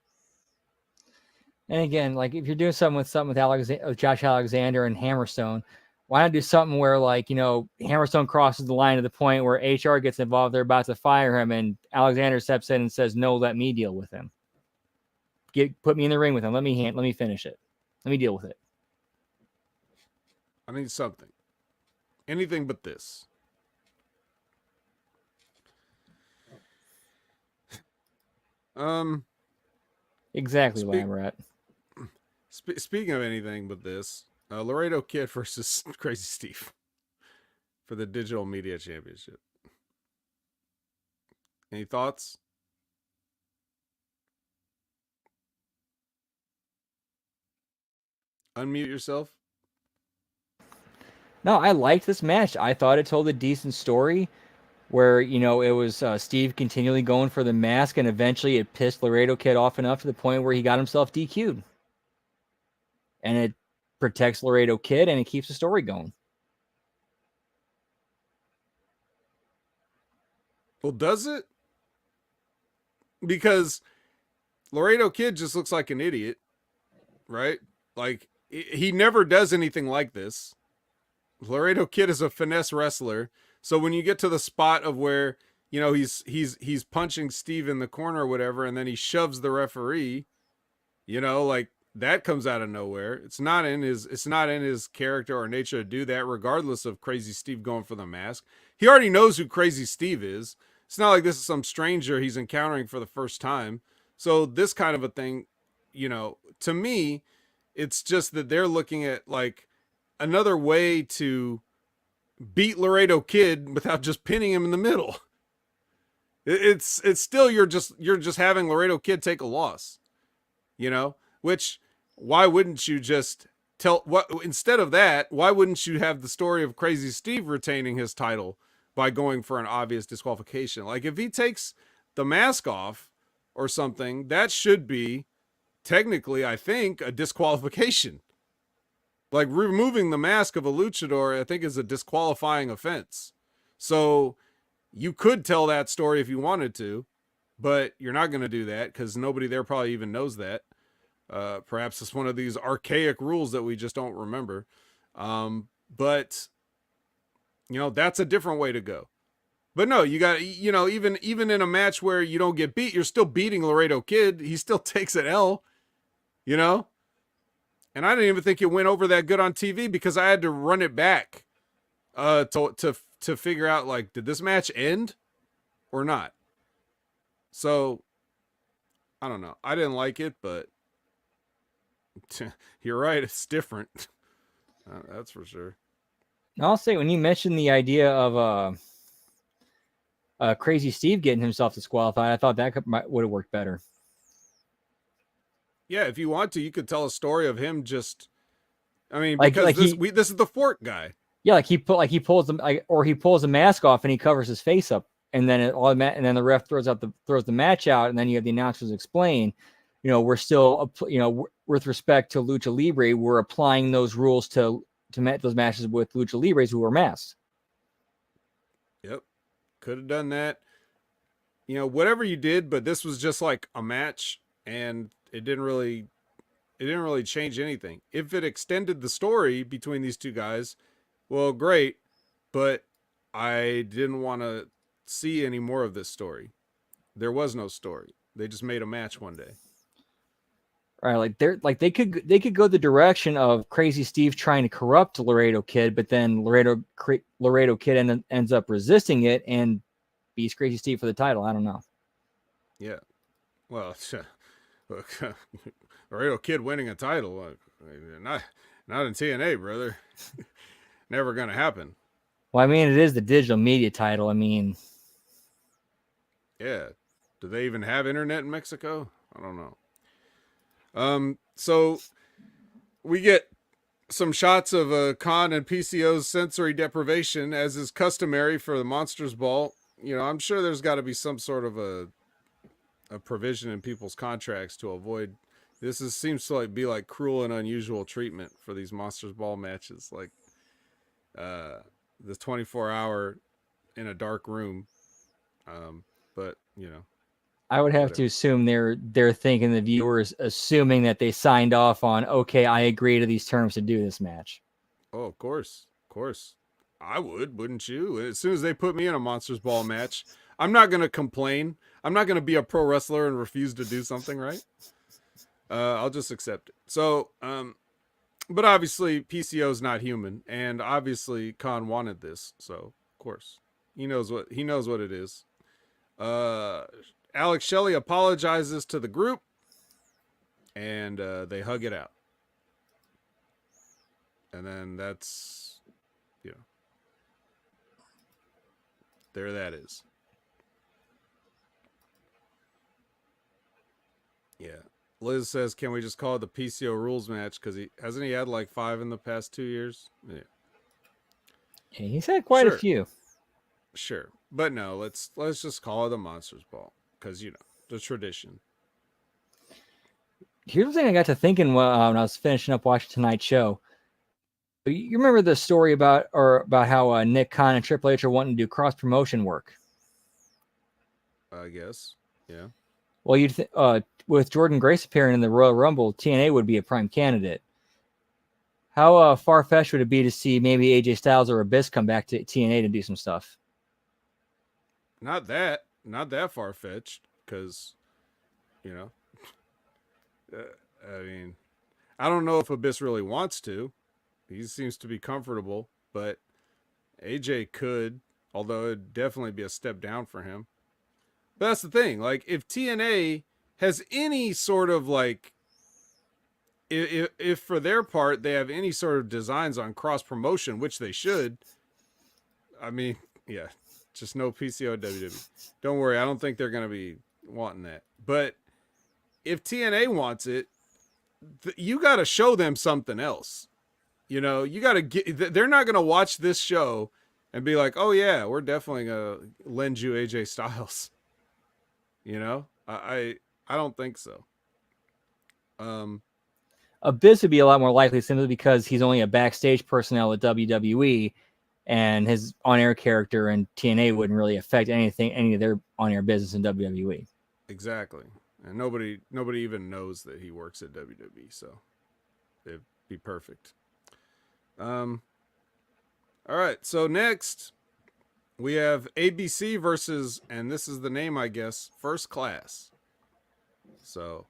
And again, like if you're doing something with Josh Alexander and Hammerstone, why not do something where, like, you know, Hammerstone crosses the line to the point where HR gets involved, they're about to fire him, and Alexander steps in and says, "No, let me deal with him. Put me in the ring with him. Let me finish it. Let me deal with it." I need something. Anything but this. Exactly where we're at. Speaking of anything but this, Laredo Kid versus Crazy Steve for the Digital Media Championship. Any thoughts? Unmute yourself. No, I liked this match. I thought it told a decent story where, you know, it was Steve continually going for the mask, and eventually it pissed Laredo Kid off enough to the point where he got himself DQ'd. And it protects Laredo Kid, and it keeps the story going. Well, does it? Because Laredo Kid just looks like an idiot, right? Like, he never does anything like this. Laredo Kid is a finesse wrestler. So when you get to the spot of where, you know, he's punching Steve in the corner or whatever, and then he shoves the referee, you know, like, that comes out of nowhere. It's not in his character or nature to do that, regardless of Crazy Steve going for the mask. He already knows who Crazy Steve is. It's not like this is some stranger he's encountering for the first time. So this kind of a thing, you know, to me, it's just that they're looking at like another way to beat Laredo Kid without just pinning him in the middle. It's still you're just having Laredo Kid take a loss, you know. Which, why wouldn't you just instead of that, why wouldn't you have the story of Crazy Steve retaining his title by going for an obvious disqualification? Like, if he takes the mask off or something, that should be technically, I think, a disqualification. Like, removing the mask of a luchador, I think, is a disqualifying offense. So you could tell that story if you wanted to, but you're not going to do that because nobody there probably even knows that. Perhaps it's one of these archaic rules that we just don't remember. But you know, that's a different way to go. But no, you got, you know, even in a match where you don't get beat, you're still beating Laredo Kid. He still takes an L, you know? And I didn't even think it went over that good on TV because I had to run it back to figure out, like, did this match end or not? So I don't know. I didn't like it, but you're right, it's different. That's for sure. I'll say, when you mentioned the idea of Crazy Steve getting himself disqualified, I thought that would have worked better. Yeah, if you want to, you could tell a story of him just, I mean, because this is the Fork guy. Yeah, he pulls the mask off and he covers his face up, and then and then the ref throws the match out, and then you have the announcers explain, you know, we're still, you know, with respect to Lucha Libre, we're applying those rules to those matches with Lucha Libres who were masked. Yep, could have done that. You know, whatever you did, but this was just like a match, and it didn't really change anything. If it extended the story between these two guys, well, great, but I didn't want to see any more of this story. There was no story. They just made a match one day. Right, they could go the direction of Crazy Steve trying to corrupt Laredo Kid, but then Laredo Kid ends up resisting it and beats Crazy Steve for the title. I don't know. Yeah, Well, look, Laredo Kid winning a title, not in TNA, brother. Never gonna happen. Well, I mean, it is the digital media title. I mean, Yeah. Do they even have internet in Mexico? I don't know. So we get some shots of Khan and PCO's sensory deprivation, as is customary for the Monsters Ball. You know, I'm sure there's got to be some sort of a provision in people's contracts to avoid. Seems to be like cruel and unusual treatment for these Monsters Ball matches, like the 24-hour in a dark room. But you know, I would have to assume they're thinking, the viewers assuming that they signed off on, okay, I agree to these terms to do this match. Oh, of course. I would, wouldn't you? As soon as they put me in a Monsters Ball match, I'm not going to complain. I'm not going to be a pro wrestler and refuse to do something, right? I'll just accept it. So, but obviously PCO's not human, and obviously Khan wanted this, so of course he knows what it is. Alex Shelley apologizes to the group, and they hug it out. And then that's, there that is. Yeah. Liz says, can we just call it the PCO rules match? Because he had like 5 in the past 2 years? Yeah. He's had quite a few. Sure. But no, let's just call it the Monsters Ball. Because, the tradition. Here's the thing I got to thinking when I was finishing up watching tonight's show. You remember the story about how Nick Khan and Triple H are wanting to do cross promotion work? I guess, yeah. Well, with Jordan Grace appearing in the Royal Rumble, TNA would be a prime candidate. How far-fetched would it be to see maybe AJ Styles or Abyss come back to TNA to do some stuff? Not that far-fetched, because, I mean, I don't know if Abyss really wants to. He seems to be comfortable, but AJ could, although it'd definitely be a step down for him. But that's the thing. Like, if TNA has any sort of if for their part they have any sort of designs on cross promotion, which they should, I mean, yeah, just no PCO WWE. Don't worry, I don't think they're going to be wanting that. But if TNA wants it, you got to show them something else. You got to get. They're not going to watch this show and be like, "Oh yeah, we're definitely going to lend you AJ Styles." I don't think so. Abyss would be a lot more likely simply because he's only a backstage personnel at WWE, and his on-air character in TNA wouldn't really affect any of their on-air business in WWE. Exactly. And nobody even knows that he works at WWE, so it'd be perfect. All right, so next we have ABC versus, and this is the name, I guess, First Class. So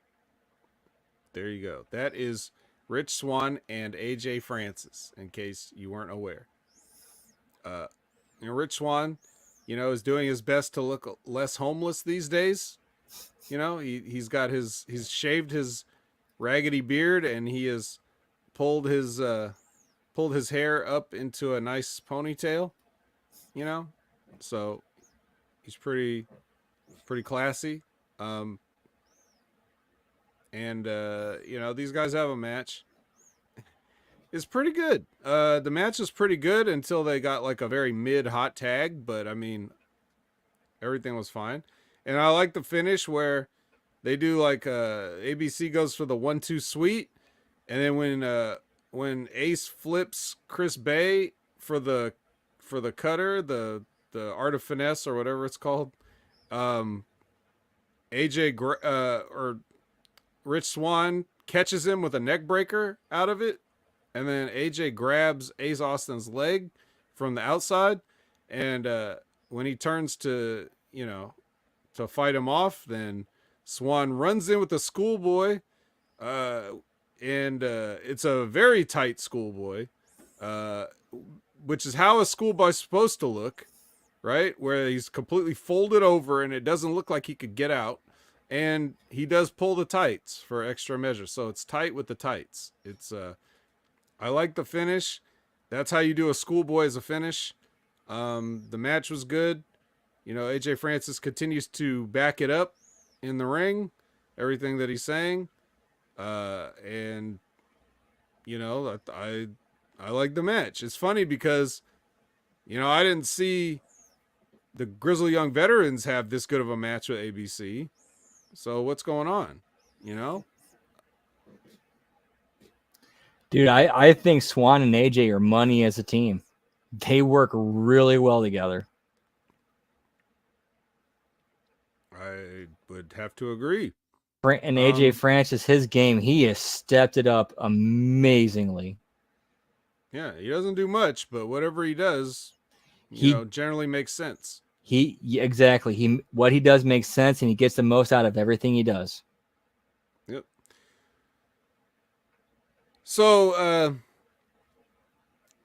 there you go. That is Rich Swann and AJ Francis, in case you weren't aware. And Rich Swann, is doing his best to look less homeless these days. He's shaved his raggedy beard, and he has pulled his hair up into a nice ponytail. So he's pretty classy. And these guys have a match. It's pretty good. The match is pretty good until they got like a very mid hot tag, but I mean, everything was fine. And I like the finish where they do like ABC goes for the 1-2 sweet, and then when Ace flips Chris Bay for the cutter, the art of finesse or whatever it's called, or Rich Swann catches him with a neck breaker out of it, and then AJ grabs Ace Austin's leg from the outside, and when he turns to to fight him off, then Swann runs in with the schoolboy, and it's a very tight schoolboy, which is how a schoolboy's supposed to look, right? Where he's completely folded over and it doesn't look like he could get out. and he does pull the tights for extra measure. So it's tight with the tights. It's I like the finish. That's how you do a schoolboy as a finish. The match was good. You know, AJ Francis continues to back it up in the ring, everything that he's saying. And you know, I like the match. It's funny because, you know, I didn't see the Grizzly Young Veterans have this good of a match with ABC. So what's going on? You know? Dude, I think Swan and AJ are money as a team. They work really well together. I would have to agree. And AJ Francis, his game, he has stepped it up amazingly. Yeah, he doesn't do much, but whatever he does, you know, generally makes sense. Exactly. What he does makes sense, and he gets the most out of everything he does. Yep. So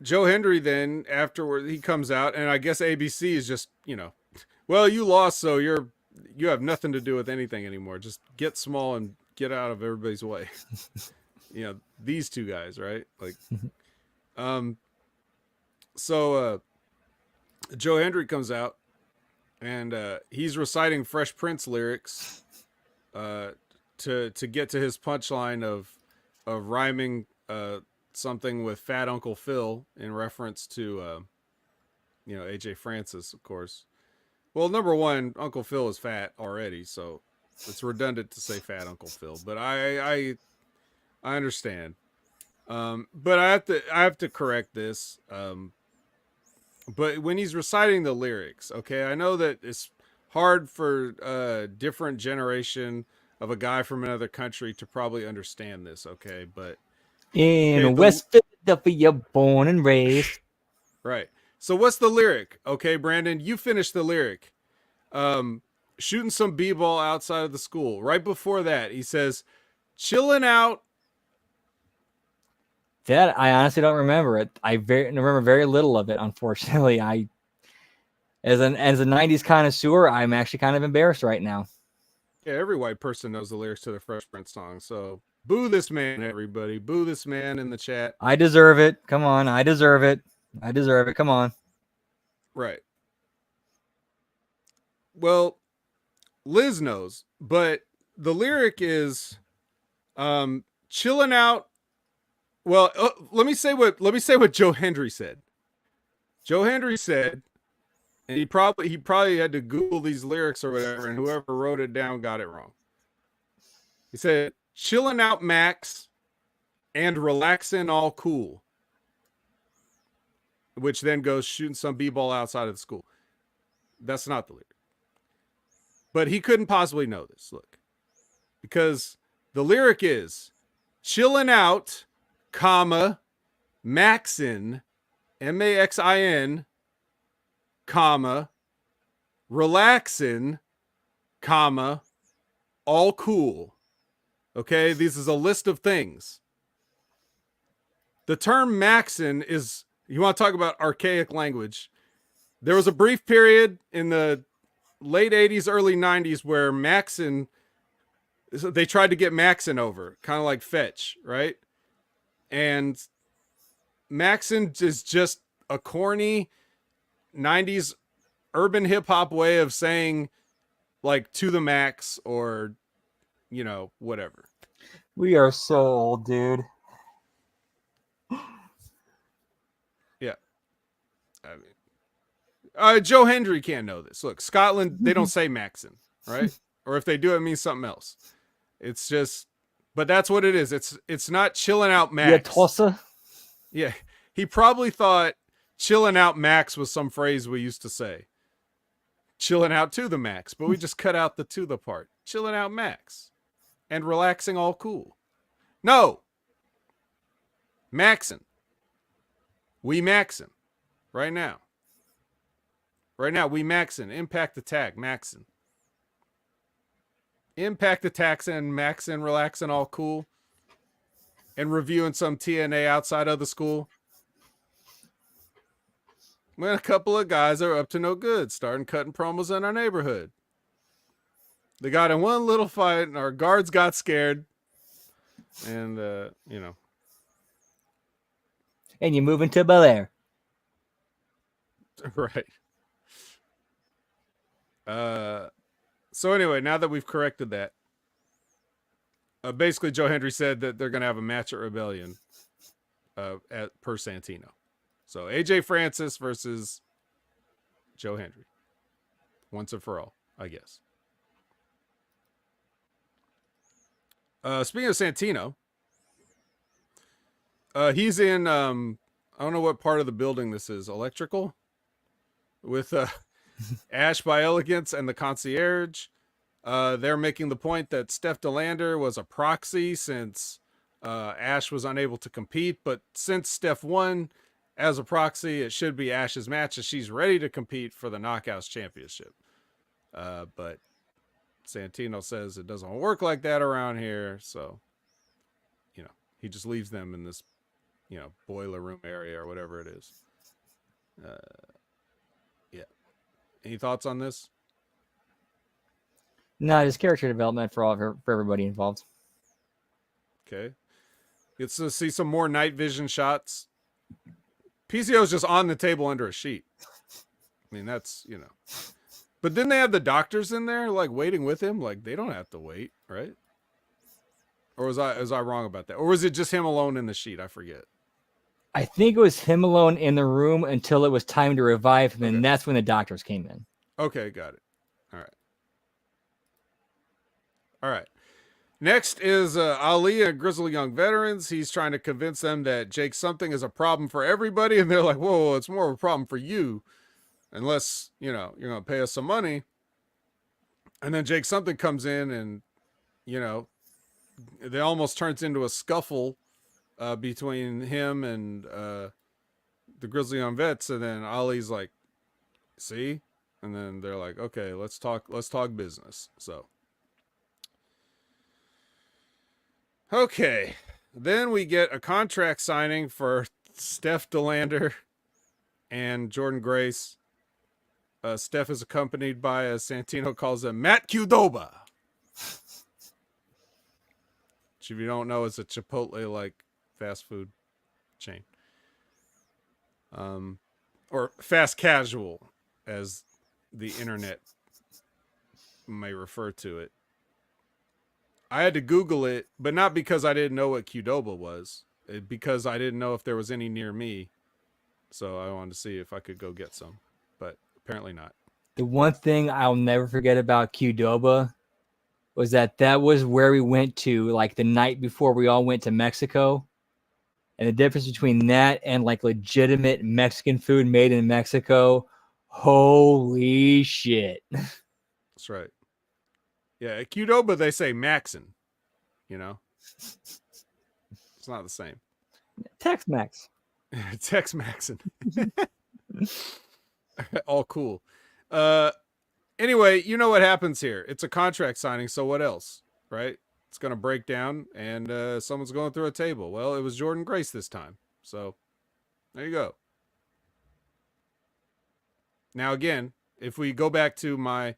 Joe Hendry then afterward he comes out, and I guess ABC is just, you know, well, you lost, so you have nothing to do with anything anymore. Just get small and get out of everybody's way. You know, these two guys, right? Like so Joe Hendry comes out, and he's reciting Fresh Prince lyrics to get to his punchline of rhyming something with Fat Uncle Phil in reference to you know, AJ Francis, of course. Well, number one, Uncle Phil is fat already, so it's redundant to say Fat Uncle Phil. But I understand. But I have to correct this. But when he's reciting the lyrics, okay, I know that it's hard for a different generation of a guy from another country to probably understand this, okay? But in West Philadelphia, born and raised. Right. So what's the lyric? Okay, Brandon, you finished the lyric. Shooting some b-ball outside of the school. Right before that, he says, chilling out. That I honestly don't remember it. I remember very little of it. Unfortunately, as a '90s connoisseur, I'm actually kind of embarrassed right now. Yeah, every white person knows the lyrics to the Fresh Prince song. So boo this man, everybody. Boo this man in the chat. I deserve it. Come on, I deserve it. I deserve it. Come on. Right. Well, Liz knows, but the lyric is chilling out. Well, let me say what Joe Hendry said. Joe Hendry said, and he probably had to Google these lyrics or whatever, and whoever wrote it down got it wrong. He said, chilling out Max and relaxing all cool. Which then goes shooting some b-ball outside of the school. That's not the lyric. But he couldn't possibly know this. Look. Because the lyric is chilling out, comma, maxin, M-A-X-I-N, comma, relaxin, comma, all cool. Okay, this is a list of things. The term maxin is, you want to talk about archaic language. There was a brief period in the late 80s, early 90s where maxin, they tried to get maxin over, kind of like fetch, right? And maxin is just a corny 90s urban hip hop way of saying like to the max or, you know, whatever. We are so old, dude. Yeah. I mean, Joe Hendry can't know this. Look, Scotland, they don't say maxin, right? Or if they do, it means something else. It's just, but that's what it is. It's not chilling out Max. Yeah, Tulsa. Yeah. He probably thought chilling out Max was some phrase we used to say. Chilling out to the max, but we just cut out the to the part. Chilling out Max and relaxing all cool. No. Maxin. We maxin. Right now. Right now, we maxin. Impact attack, maxin. Impact attacks and maxin, relaxing all cool. And reviewing some TNA outside of the school. When a couple of guys are up to no good, starting cutting promos in our neighborhood. They got in one little fight, and our guards got scared. And, you know. And you move into Bel Air. Right. So anyway, now that we've corrected that, basically Joe Hendry said that they're going to have a match at Rebellion per Santino. So AJ Francis versus Joe Hendry. Once and for all, I guess. Speaking of Santino, he's in, I don't know what part of the building this is, electrical? With Ash by Elegance and the Concierge. They're making the point that Steph DeLander was a proxy since Ash was unable to compete. But since Steph won as a proxy, it should be Ash's match, as she's ready to compete for the Knockouts Championship. But Santino says it doesn't work like that around here. So, you know, he just leaves them in this, you know, boiler room area or whatever it is. Yeah. Any thoughts on this? No, just character development for everybody involved. Okay. Gets to see some more night vision shots. PCO's just on the table under a sheet. I mean, that's, you know. But then they have the doctors in there, like, waiting with him. Like, they don't have to wait, right? Or was I wrong about that? Or was it just him alone in the sheet? I forget. I think it was him alone in the room until it was time to revive him, and that's when the doctors came in. Okay, got it. All right. All right. Next is Ali and Grizzly Young Veterans. He's trying to convince them that Jake something is a problem for everybody. And they're like, whoa, it's more of a problem for you. Unless, you know, you're going to pay us some money. And then Jake something comes in and, you know, it almost turns into a scuffle between him and the Grizzly Young Vets. And then Ali's like, see? And then they're like, okay, let's talk business. So. Okay, then we get a contract signing for Steph DeLander and Jordan Grace. Steph is accompanied by, as Santino calls him, Matt Qdoba. Which, if you don't know, is a Chipotle-like fast food chain. Or fast casual, as the internet may refer to it. I had to Google it, but not because I didn't know what Qdoba was, because I didn't know if there was any near me. So I wanted to see if I could go get some, but apparently not. The one thing I'll never forget about Qdoba was that was where we went to, like, the night before we all went to Mexico. And the difference between that and, like, legitimate Mexican food made in Mexico, holy shit. That's right. Yeah, at Qdoba, they say Maxin, you know? It's not the same. Tex-Mex. Tex-Maxin. All cool. Anyway, you know what happens here. It's a contract signing, so what else, right? It's going to break down, and someone's going through a table. Well, it was Jordan Grace this time, so there you go. Now, again, if we go back to my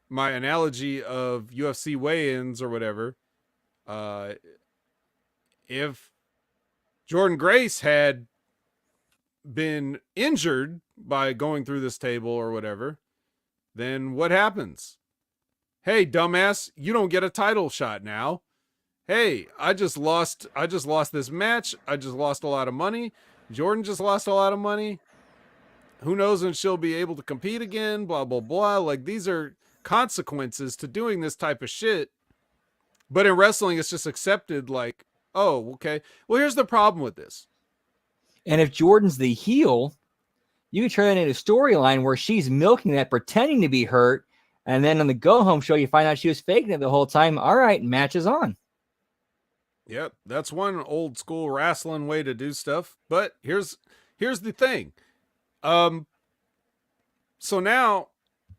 analogy of UFC weigh-ins or whatever, if Jordan Grace had been injured by going through this table or whatever, then what happens? Hey, dumbass, you don't get a title shot now. Hey, I just lost this match. I just lost a lot of money. Jordan just lost a lot of money. Who knows when she'll be able to compete again, blah, blah, blah. Like, these are consequences to doing this type of shit. But in wrestling, it's just accepted, like, oh, okay. Well, here's the problem with this. And if Jordan's the heel, you can turn it into a storyline where she's milking that, pretending to be hurt, and then on the go-home show, you find out she was faking it the whole time. All right, match is on. Yep, that's one old school wrestling way to do stuff. But here's the thing. So now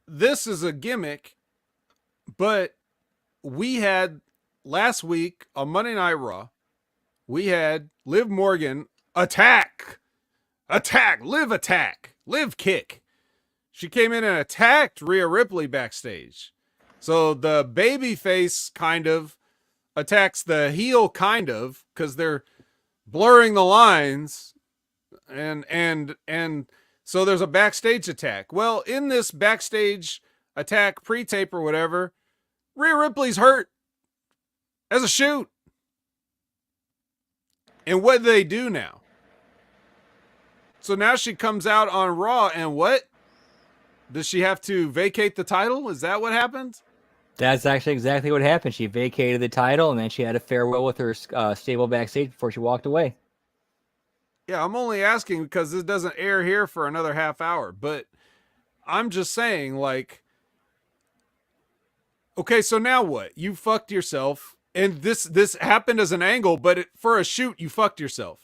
this is a gimmick, but we had last week on Monday Night Raw, we had Liv Morgan attack, Liv kick. She came in and attacked Rhea Ripley backstage. So the baby face kind of attacks the heel kind of, because they're blurring the lines, and so there's a backstage attack. Well, in this backstage attack pre-tape or whatever, Rhea Ripley's hurt as a shoot. And what do they do now? So now she comes out on Raw, and what? Does she have to vacate the title? Is that what happened? That's actually exactly what happened. She vacated the title, and then she had a farewell with her stable backstage before she walked away. Yeah, I'm only asking because this doesn't air here for another half hour. But I'm just saying, like, okay, so now what? You fucked yourself, and this happened as an angle, but for a shoot, you fucked yourself.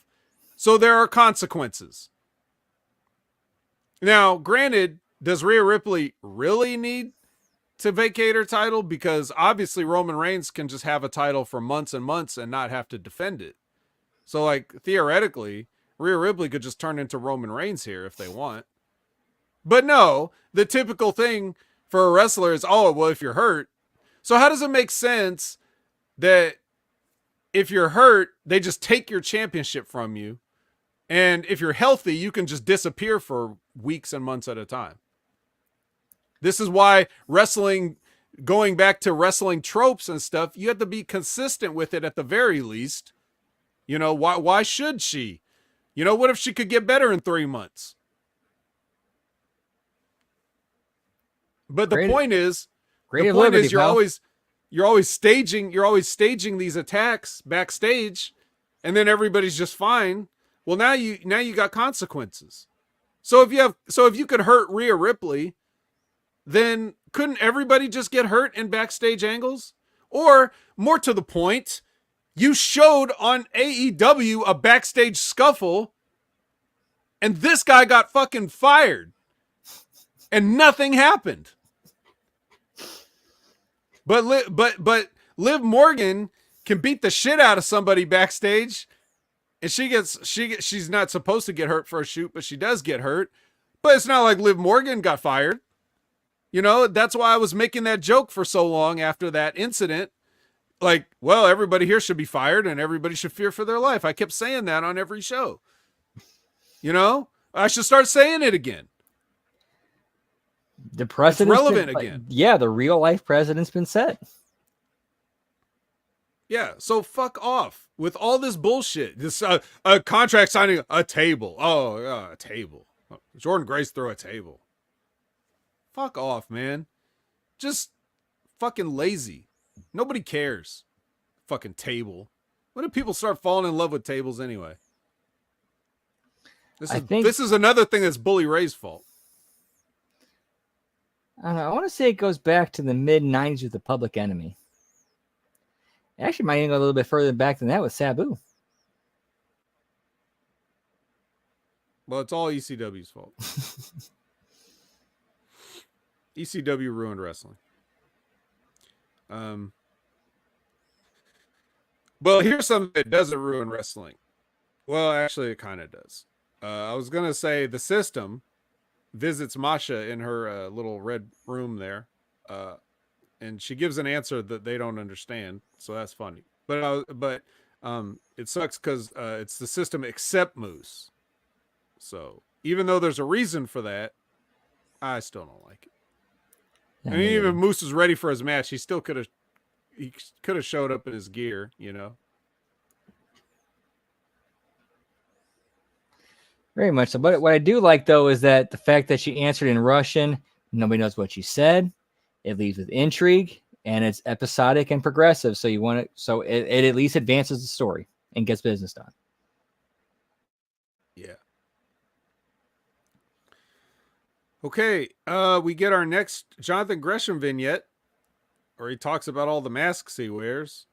So there are consequences. Now, granted, does Rhea Ripley really need to vacate her title? Because obviously Roman Reigns can just have a title for months and months and not have to defend it. So, like, theoretically, Rhea Ripley could just turn into Roman Reigns here if they want. But no, the typical thing for a wrestler is, oh, well, if you're hurt. So how does it make sense that if you're hurt, they just take your championship from you? And if you're healthy, you can just disappear for weeks and months at a time. This is why wrestling, going back to wrestling tropes and stuff, you have to be consistent with it at the very least. You know, why should she? You know, what if she could get better in 3 months? But the point is, you're always staging these attacks backstage, and then everybody's just fine. Well, now you got consequences. So if you could hurt Rhea Ripley, then couldn't everybody just get hurt in backstage angles? Or more to the point, you showed on AEW a backstage scuffle, and this guy got fucking fired, and nothing happened. But Liv Morgan can beat the shit out of somebody backstage, and she's not supposed to get hurt for a shoot, but she does get hurt. But it's not like Liv Morgan got fired. You know, that's why I was making that joke for so long after that incident. Like, well, everybody here should be fired and everybody should fear for their life. I kept saying that on every show. You know, I should start saying it again. The precedent's relevant again. Yeah, the real life precedent's been set. Yeah, so fuck off with all this bullshit. This contract signing, a table. A table. Jordan Grace threw a table. Fuck off, man. Just fucking lazy. Nobody cares. Fucking table. When do people start falling in love with tables anyway? This is another thing that's Bully Ray's fault. I don't know. I want to say it goes back to the mid-90s with the Public Enemy. Actually, might even go a little bit further back than that with Sabu. Well, it's all ECW's fault. ECW ruined wrestling. Well, here's something that doesn't ruin wrestling. Well, actually, it kind of does. I was going to say the System visits Masha in her little red room there. And she gives an answer that they don't understand. So that's funny. But it sucks because it's the System except Moose. So even though there's a reason for that, I still don't like it. I mean, even if Moose was ready for his match, he still could have showed up in his gear, you know. Very much so. But what I do like, though, is that the fact that she answered in Russian, nobody knows what she said. It leaves with intrigue, and it's episodic and progressive. So it at least advances the story and gets business done. Yeah. Okay, we get our next Jonathan Gresham vignette, where he talks about all the masks he wears.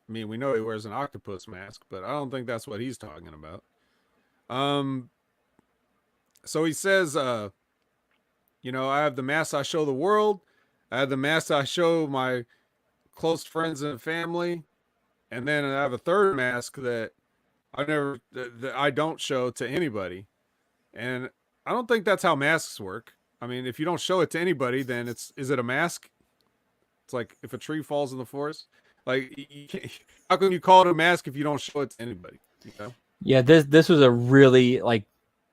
I mean, we know he wears an octopus mask, but I don't think that's what he's talking about. So he says, you know, I have the mask I show the world. I have the mask I show my close friends and family. And then I have a third mask that I don't show to anybody. And I don't think that's how masks work. I mean, if you don't show it to anybody, then is it a mask? It's like if a tree falls in the forest, like you can't, how can you call it a mask if you don't show it to anybody? You know? Yeah, this was a really like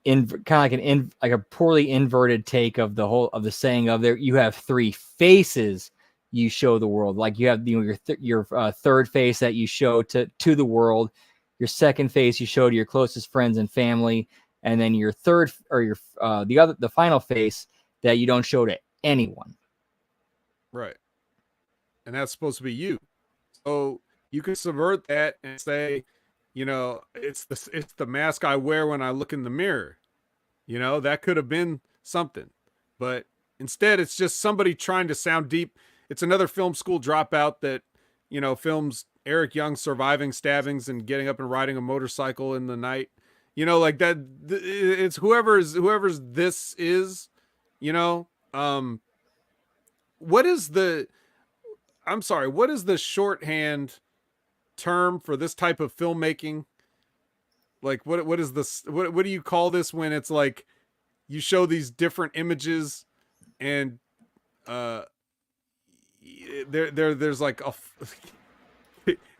kind of like like a poorly inverted take of the whole of the saying of there. You have three faces you show the world. Like you have your third face that you show to the world. Your second face you show to your closest friends and family, and then your third or your the final face that you don't show to anyone. Right. And that's supposed to be you. So you can subvert that and say, you know, it's the mask I wear when I look in the mirror. You know, that could have been something. But instead it's just somebody trying to sound deep. It's another film school dropout that, you know, films Eric Young surviving stabbings and getting up and riding a motorcycle in the night. You know, like that it's whoever's this is, you know. What is the I'm sorry, what is the shorthand term for this type of filmmaking? Like what is this what do you call this when it's like you show these different images and uh there's like a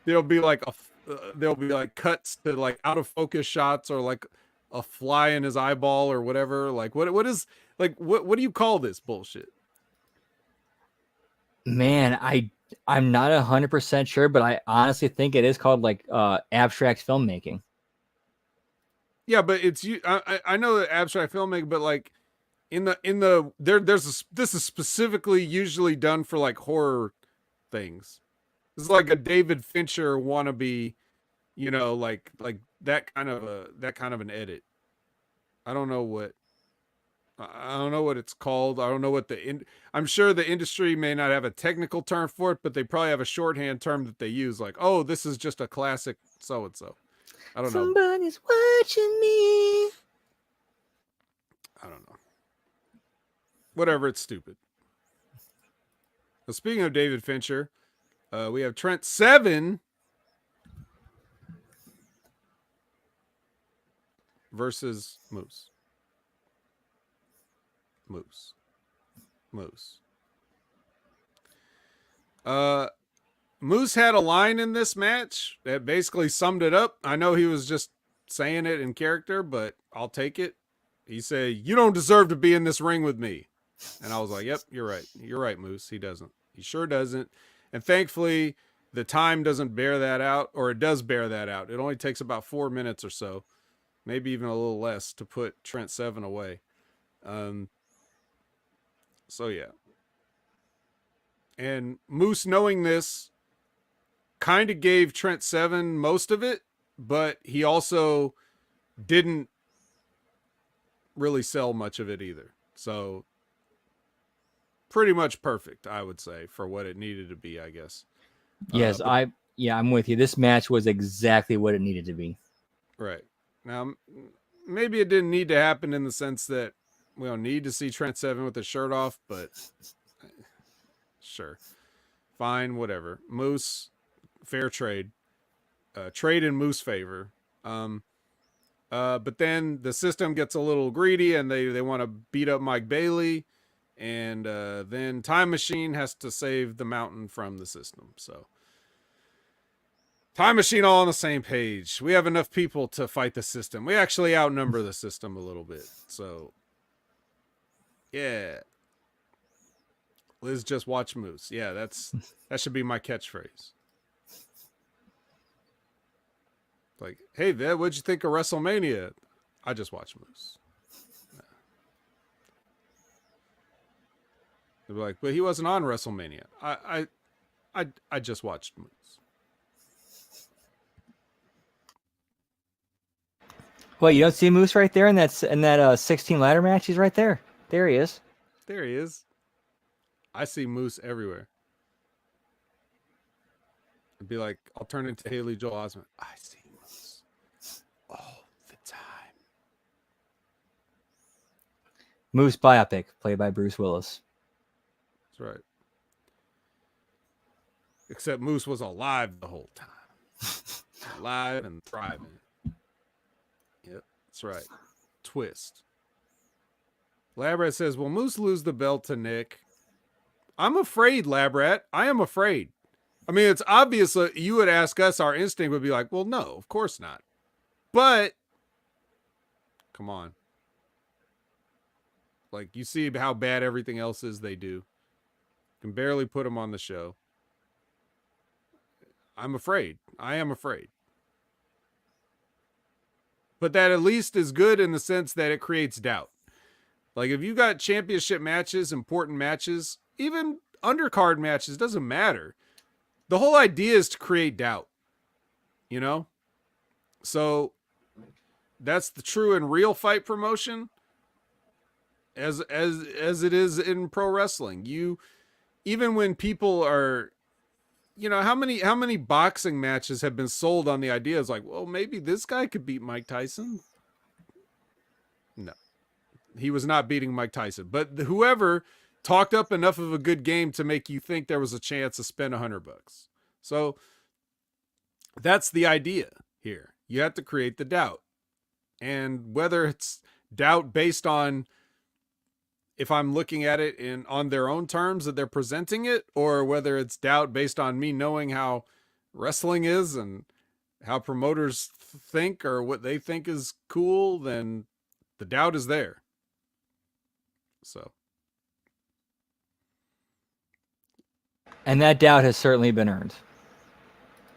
there'll be like there'll be like cuts to like out of focus shots or like a fly in his eyeball or whatever. Like what is like what do you call this bullshit? Man, I'm not 100% sure, but I honestly think it is called like abstract filmmaking. Yeah, but it's you. I know that abstract filmmaking, but like in the this is specifically usually done for like horror things. It's like a David Fincher wannabe, you know, like that kind of an edit. I don't know what I don't know what it's called. I don't know what I'm sure the industry may not have a technical term for it, but they probably have a shorthand term that they use. Like, oh, this is just a classic so and so. I don't know. Somebody's watching me. I don't know. Whatever, it's stupid. Well, speaking of David Fincher, we have Trent Seven versus Moose. Moose. Moose. Moose had a line in this match that basically summed it up. I know he was just saying it in character, but I'll take it. He said, "You don't deserve to be in this ring with me." And I was like, "Yep, you're right. You're right, Moose. He doesn't. He sure doesn't." And thankfully, the time doesn't bear that out, or it does bear that out. It only takes about 4 minutes or so, maybe even a little less, to put Trent Seven away. So yeah. And Moose, knowing this, kind of gave Trent Seven most of it, but he also didn't really sell much of it either. So pretty much perfect, I would say, for what it needed to be, I guess. Yes, I'm with you. This match was exactly what it needed to be. Right. Now, maybe it didn't need to happen in the sense that we don't need to see Trent Seven with his shirt off, but sure. Fine, whatever. Moose, fair trade. Trade in Moose favor. But then the system gets a little greedy and they want to beat up Mike Bailey. And then Time Machine has to save the mountain from the system. So Time Machine all on the same page. We have enough people to fight the system. We actually outnumber the system a little bit. So yeah. Liz, just watch Moose. Yeah, that should be my catchphrase. Like, hey, Vet, what'd you think of WrestleMania? I just watched Moose. They'd be like, but he wasn't on WrestleMania. I just watched Moose. Well, you don't see Moose right there in that 16 ladder match. He's right there. There he is. There he is. I see Moose everywhere. It'd be like, I'll turn into Haley Joel Osment. I see Moose all the time. Moose biopic, played by Bruce Willis. That's right. Except Moose was alive the whole time. Alive and thriving. Yep, that's right. Twist. Labrat says, will Moose lose the belt to Nick? I'm afraid, Lab Rat. I am afraid. I mean, it's obvious that you would ask us, our instinct would be like, well, no, of course not. But come on. Like, you see how bad everything else is they do. Can barely put them on the show. I'm afraid. I am afraid. But that at least is good in the sense that it creates doubt. Like, if you got championship matches, important matches, even undercard matches, doesn't matter. The whole idea is to create doubt, you know? So that's the true and real fight promotion as it is in pro wrestling. You, even when people are, you know, how many boxing matches have been sold on the idea is like, well, maybe this guy could beat Mike Tyson. No, he was not beating Mike Tyson, but whoever talked up enough of a good game to make you think there was a chance to spend $100. So that's the idea here. You have to create the doubt. And whether it's doubt based on if I'm looking at it on their own terms that they're presenting it, or whether it's doubt based on me knowing how wrestling is and how promoters think or what they think is cool, then the doubt is there. So. And that doubt has certainly been earned.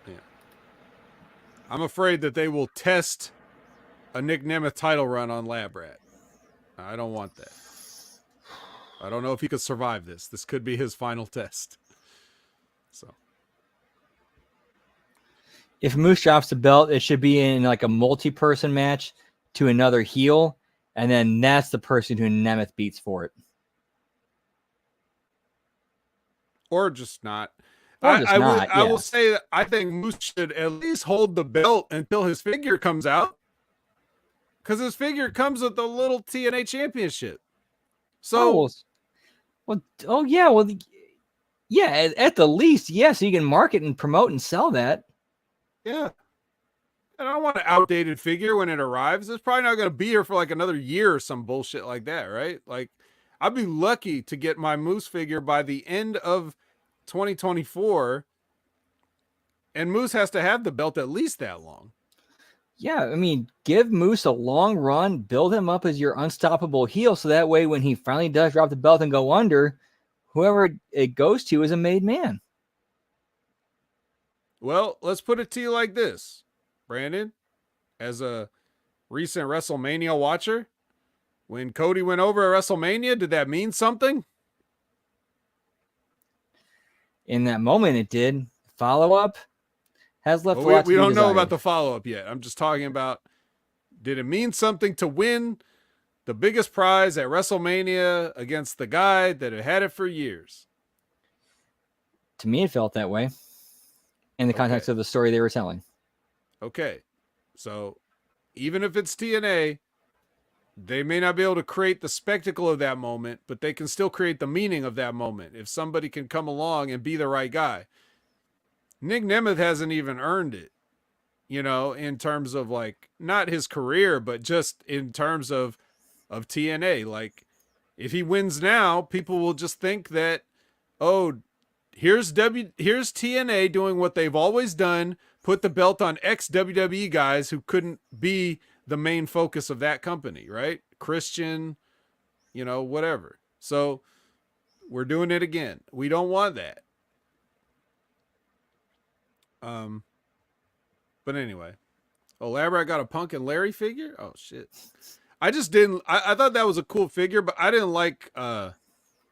Yeah. I'm afraid that they will test a Nick Nemeth title run on Lab Rat. I don't want that. I don't know if he could survive this. This could be his final test. So, if Moose drops the belt, it should be in like a multi-person match to another heel, and then that's the person who Nemeth beats for it. Or just not. I will say that I think Moose should at least hold the belt until his figure comes out. Because his figure comes with the little TNA championship. So, yeah, at the least, yes, you can market and promote and sell that. Yeah. And I don't want an outdated figure when it arrives. It's probably not going to be here for like another year or some bullshit like that, right? Like, I'd be lucky to get my Moose figure by the end of 2024. And Moose has to have the belt at least that long. Yeah, I mean, give Moose a long run, build him up as your unstoppable heel, so that way when he finally does drop the belt and go under, whoever it goes to is a made man. Well, let's put it to you like this, Brandon, as a recent WrestleMania watcher, when Cody went over at WrestleMania, did that mean something? In that moment, it did. Follow-up has left well, we don't know desired. about the follow-up yet. I'm just talking about, did it mean something to win the biggest prize at WrestleMania against the guy that had had it for years? To me, it felt that way in the context of the story they were telling. Okay. So even if it's TNA, they may not be able to create the spectacle of that moment, but they can still create the meaning of that moment. If somebody can come along and be the right guy. Nick Nemeth hasn't even earned it, you know, in terms of like, not his career, but just in terms of TNA. Like, if he wins now, people will just think that, oh, here's TNA doing what they've always done, put the belt on ex-WWE guys who couldn't be the main focus of that company, right? Christian, you know, whatever. So we're doing it again. We don't want that. But anyway. Oh, Labra got a Punk and Larry figure? Oh shit. I just didn't I thought that was a cool figure, but I didn't like I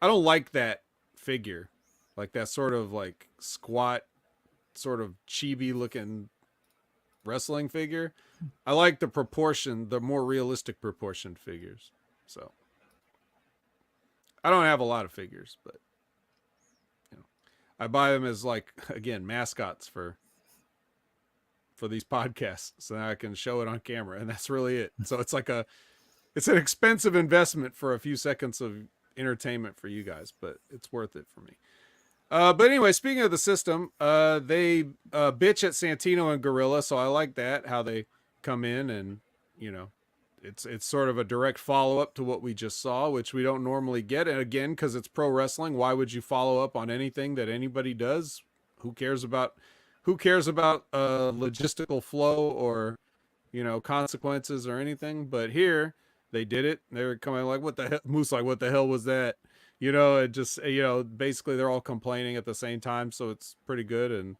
don't like that figure. Like that sort of like squat, sort of chibi looking wrestling figure. I like the proportion, the more realistic proportioned figures. So I don't have a lot of figures, but you know, I buy them as like, again, mascots for these podcasts, so that I can show it on camera, and that's really it. So it's like it's an expensive investment for a few seconds of entertainment for you guys, but it's worth it for me. But anyway, speaking of the system, they bitch at Santino and Gorilla, so I like that, how they come in and, you know, it's sort of a direct follow up to what we just saw, which we don't normally get. And again, because it's pro wrestling, why would you follow up on anything that anybody does? Who cares about logistical flow or consequences or anything? But here they did it. They were coming like, what the hell? Moose like, what the hell was that? It just basically they're all complaining at the same time, so it's pretty good. And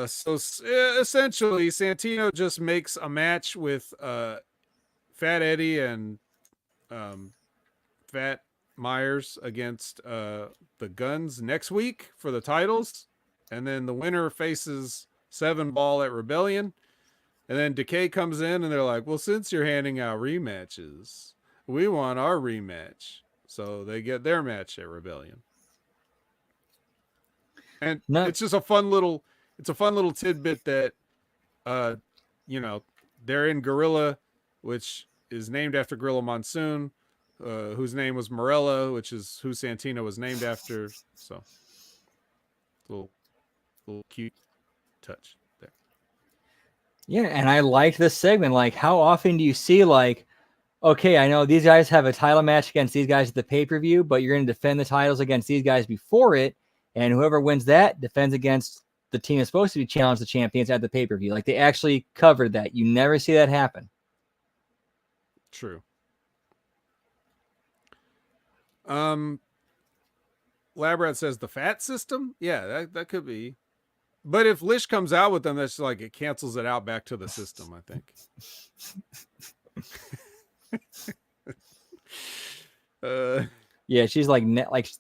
so essentially, Santino just makes a match with Fat Eddie and Fat Myers against the Guns next week for the titles, and then the winner faces Seven Ball at Rebellion, and then Decay comes in, and they're like, "Well, since you're handing out rematches, we want our rematch," so they get their match at Rebellion, and it's just a fun little. It's a fun little tidbit that, they're in Gorilla, which is named after Gorilla Monsoon, whose name was Morella, which is who Santino was named after. So, little cute touch there. Yeah, and I liked this segment. Like, how often do you see okay, I know these guys have a title match against these guys at the pay-per-view, but you're going to defend the titles against these guys before it, and whoever wins that defends against the team is supposed to be challenged the champions at the pay-per-view. Like, they actually covered that. You never see that happen. True. Labrat says the fat system. Yeah, that could be. But if Lish comes out with them, that's like it cancels it out back to the system, I think. Yeah, she's like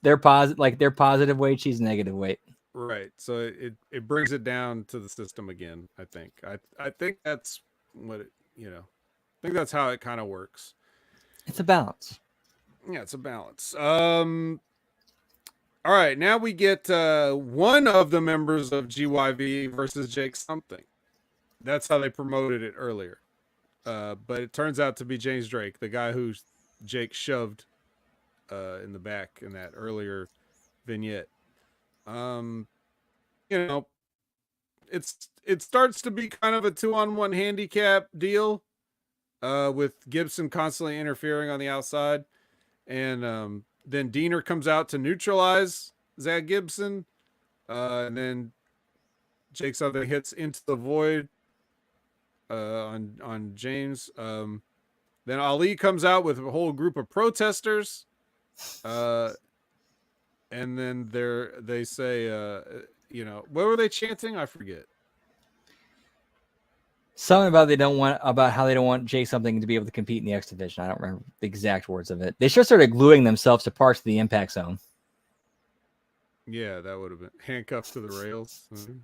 they're positive weight, she's negative weight. Right. So it brings it down to the system again, I think. I think that's what I think that's how it kind of works. It's a balance. Yeah, it's a balance. All right, now we get one of the members of GYV versus Jake something. That's how they promoted it earlier. But it turns out to be James Drake, the guy who Jake shoved in the back in that earlier vignette. It starts to be kind of a 2-on-1 handicap deal, with Gibson constantly interfering on the outside, and then Diener comes out to neutralize Zach Gibson, and then Jake something hits into the void on James. Then Ali comes out with a whole group of protesters. And then they say, what were they chanting? I forget. Something about how they don't want Jake something to be able to compete in the X division. I don't remember the exact words of it. They just started gluing themselves to parts of the Impact Zone. Yeah, that would have been handcuffed to the rails. Mm-hmm.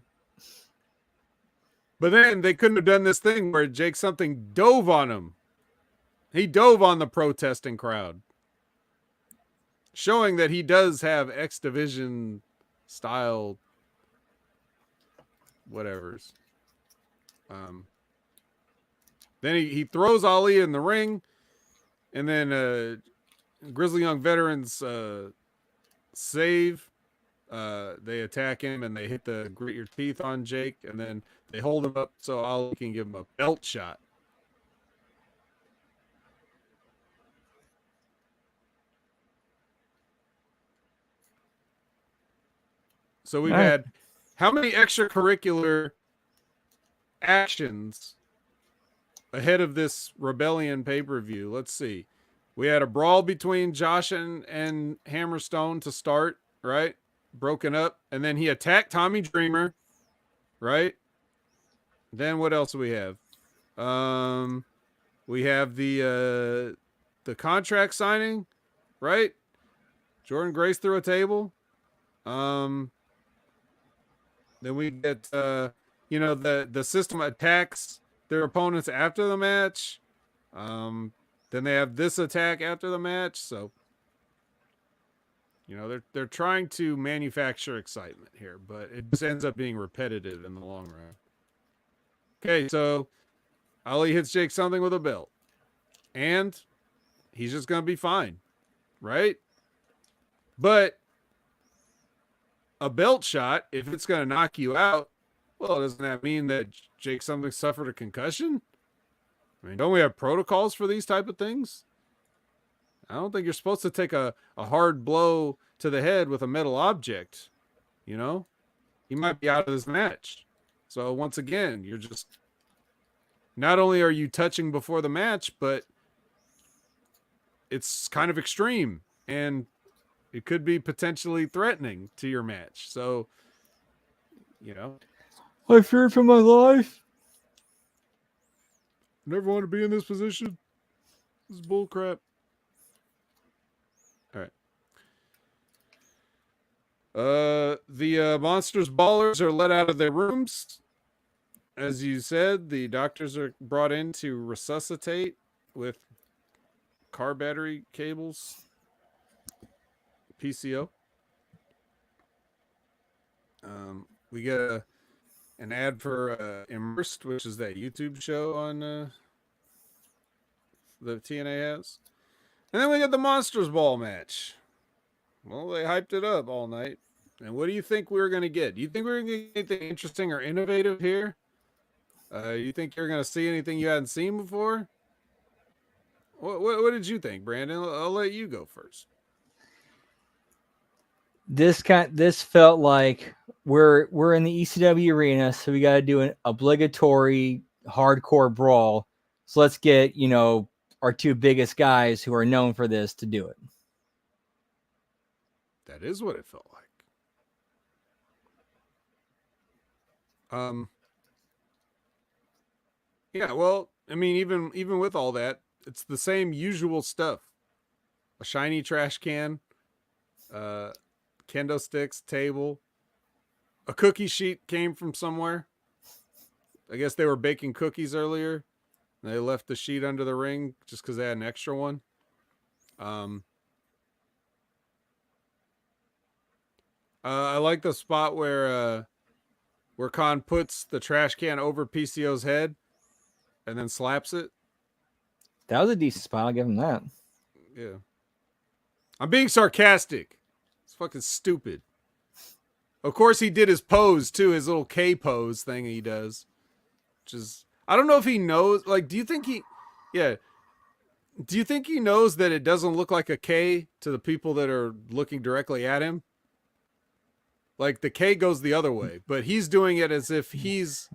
But then they couldn't have done this thing where Jake something dove on him. He dove on the protesting crowd, showing that he does have X Division style whatevers. Then he throws Ali in the ring, and then Grizzly Young Veterans save. They attack him, and they hit the grit your teeth on Jake, and then they hold him up so Ali can give him a belt shot. So we've had how many extracurricular actions ahead of this Rebellion pay-per-view? Let's see. We had a brawl between Josh and Hammerstone to start, right? Broken up. And then he attacked Tommy Dreamer, right? Then what else do we have? We have the contract signing, right? Jordan Grace through a table. Then we get, the system attacks their opponents after the match. Then they have this attack after the match. So, they're trying to manufacture excitement here, but it just ends up being repetitive in the long run. Okay, so Ali hits Jake something with a belt, and he's just going to be fine, right? But a belt shot, if it's going to knock you out, well, doesn't that mean that Jake something suffered a concussion? I mean, don't we have protocols for these type of things? I don't think you're supposed to take a hard blow to the head with a metal object. You know, he might be out of this match. So once again, you're just, not only are you touching before the match, but it's kind of extreme and it could be potentially threatening to your match. So, you know, I feared for my life. never want to be in this position. This is bull crap. All right. The monsters ballers are let out of their rooms. As you said, the doctors are brought in to resuscitate with car battery cables. PCO. We get an ad for Immersed, which is that YouTube show on the TNA has. And then we get the Monsters Ball match. Well, they hyped it up all night. And what do you think we were going to get? Do you think we were going to get anything interesting or innovative here? You think you're going to see anything you hadn't seen before? What did you think, Brandon? I'll let you go first. This felt like we're in the ECW arena, so we got to do an obligatory hardcore brawl. So let's get, our two biggest guys who are known for this to do it. That is what it felt like. Yeah, well, I mean, even with all that, it's the same usual stuff. A shiny trash can, kendo sticks, table, a cookie sheet came from somewhere. I guess they were baking cookies earlier. And they left the sheet under the ring just because they had an extra one. I like the spot where Khan puts the trash can over PCO's head and then slaps it. That was a decent spot. I'll give him that. Yeah. I'm being sarcastic. It's fucking stupid. Of course, he did his pose too, his little K pose thing he does. Which is, I don't know if he knows. Like, do you think he knows that it doesn't look like a K to the people that are looking directly at him? Like, the K goes the other way, but he's doing it as if he's.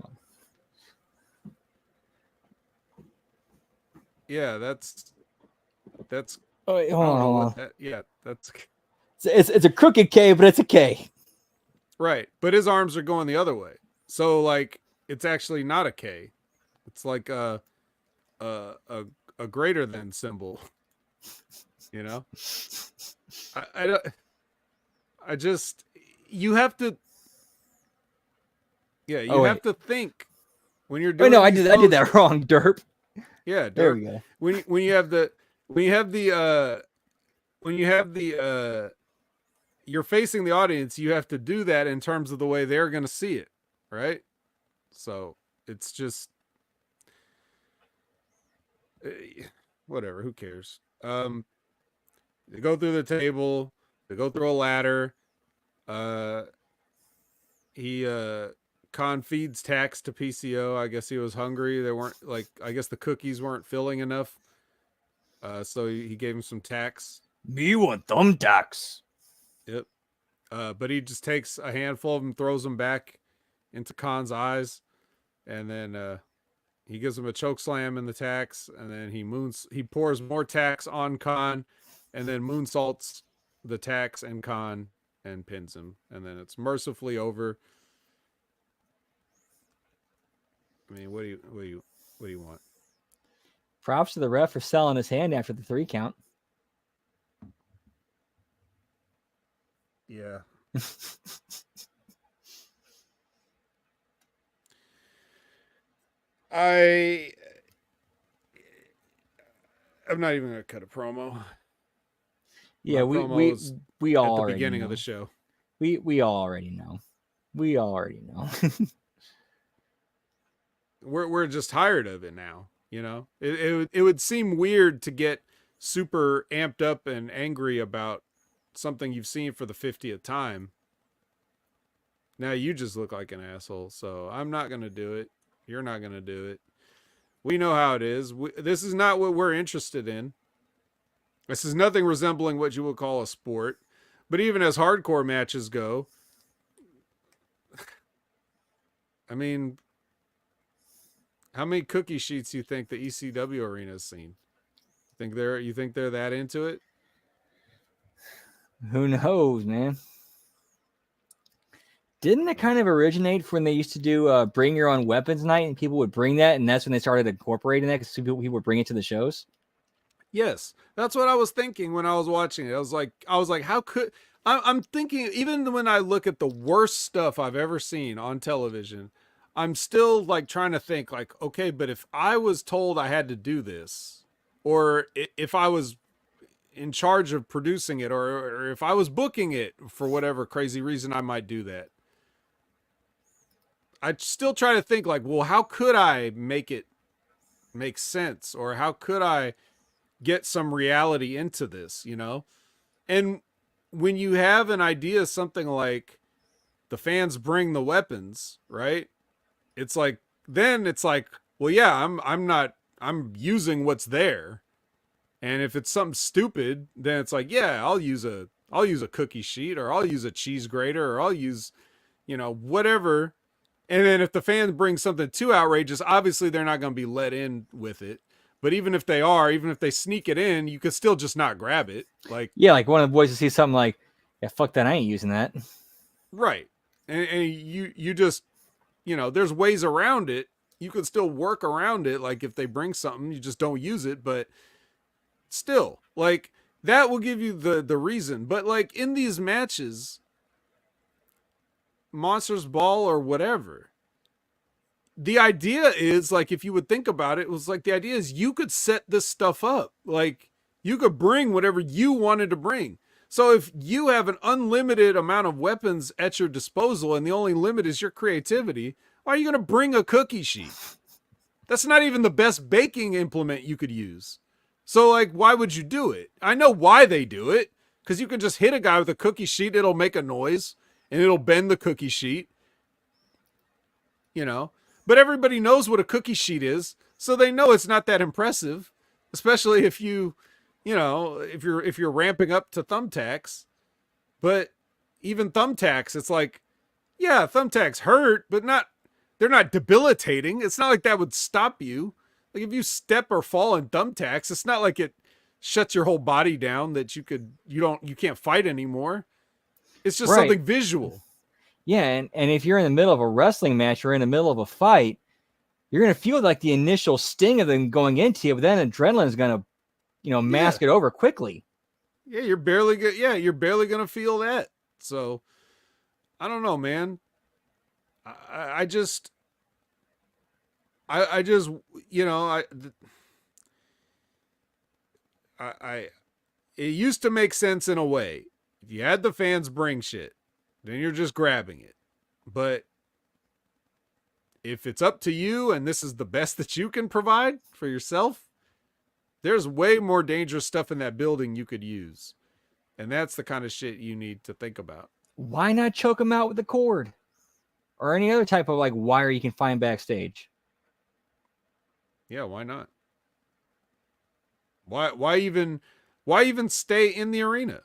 Yeah, that's. Oh, wait, hold on. Yeah, that's. It's a crooked K, but it's a K. Right, but his arms are going the other way, so like it's actually not a K. It's like a greater than symbol. You know, I just, you have to. Yeah, you have to think when you're doing. Oh no, I did that wrong, derp. Yeah, derp. There we go. When you have the you're facing the audience, you have to do that in terms of the way they're going to see it, right? So it's just whatever. Who cares? They go through the table. They go through a ladder. Khan feeds tax to PCO. I guess he was hungry. They weren't I guess the cookies weren't filling enough. So he gave him some tax. Me want thumbtacks. Yep. But he just takes a handful of them, throws them back into Khan's eyes, and then he gives him a choke slam in the tax, and then he pours more tax on Khan, and then moonsaults the tax and Khan and pins him, and then it's mercifully over. I mean, what do you want? Props to the ref for selling his hand after the 3 count. Yeah. I'm not even gonna cut a promo. Yeah, we all at the beginning know. of the show. We all already know. We already know. We're just tired of it now. You know, it would seem weird to get super amped up and angry about something you've seen for the 50th time. Now you just look like an asshole, so I'm not gonna do it. You're not gonna do it. We know how it is. This is not what we're interested in. This is nothing resembling what you would call a sport. But even as hardcore matches go, I mean, how many cookie sheets do you think the ECW arena has seen? You think they're that into it? Who knows, man? Didn't it kind of originate from when they used to do bring your own weapons night and people would bring that, and that's when they started incorporating that because people would bring it to the shows? Yes, that's what I was thinking when I was watching it. I was like, how could I'm thinking, even when I look at the worst stuff I've ever seen on television, I'm still like trying to think like, okay, but if I was told I had to do this, or if I was in charge of producing it, or if I was booking it for whatever crazy reason, I might do that. I still try to think like, well, how could I make it make sense, or how could I get some reality into this, you know? And when you have an idea, something like the fans bring the weapons, right? It's like, then it's like, well, yeah, I'm using what's there. And if it's something stupid, then it's like, yeah, I'll use a cookie sheet, or I'll use a cheese grater, or I'll use, whatever. And then if the fans bring something too outrageous, obviously they're not going to be let in with it. But even if they are, even if they sneak it in, you could still just not grab it. Like, Yeah, like one of the boys to see something like, yeah, fuck that, I ain't using that. right. And you just, there's ways around it. You could still work around it. Like if they bring something, you just don't use it. But still, like that will give you the reason. But like in these matches, Monsters Ball or whatever, the idea is like, if you would think about it, it was like the idea is you could set this stuff up. Like you could bring whatever you wanted to bring. So if you have an unlimited amount of weapons at your disposal and the only limit is your creativity, why are you going to bring a cookie sheet? That's not even the best baking implement you could use. So like, why would you do it? I know why they do it, because you can just hit a guy with a cookie sheet. It'll make a noise and it'll bend the cookie sheet, but everybody knows what a cookie sheet is. So they know it's not that impressive, especially if if you're ramping up to thumbtacks. But even thumbtacks, it's like, yeah, thumbtacks hurt, but they're not debilitating. It's not like that would stop you. Like if you step or fall in thumbtacks, it's not like it shuts your whole body down that you can't fight anymore. It's just Right. something visual. Yeah, and if you're in the middle of a wrestling match or in the middle of a fight, you're gonna feel like the initial sting of them going into you, but then adrenaline is gonna, mask it over quickly. Yeah, you're barely gonna feel that. So I don't know, man. I just it used to make sense in a way. If you had the fans bring shit, then you're just grabbing it. But if it's up to you and this is the best that you can provide for yourself, there's way more dangerous stuff in that building you could use. And that's the kind of shit you need to think about. Why not choke them out with the cord? Or any other type of like wire you can find backstage? Yeah, why not? Why even stay in the arena?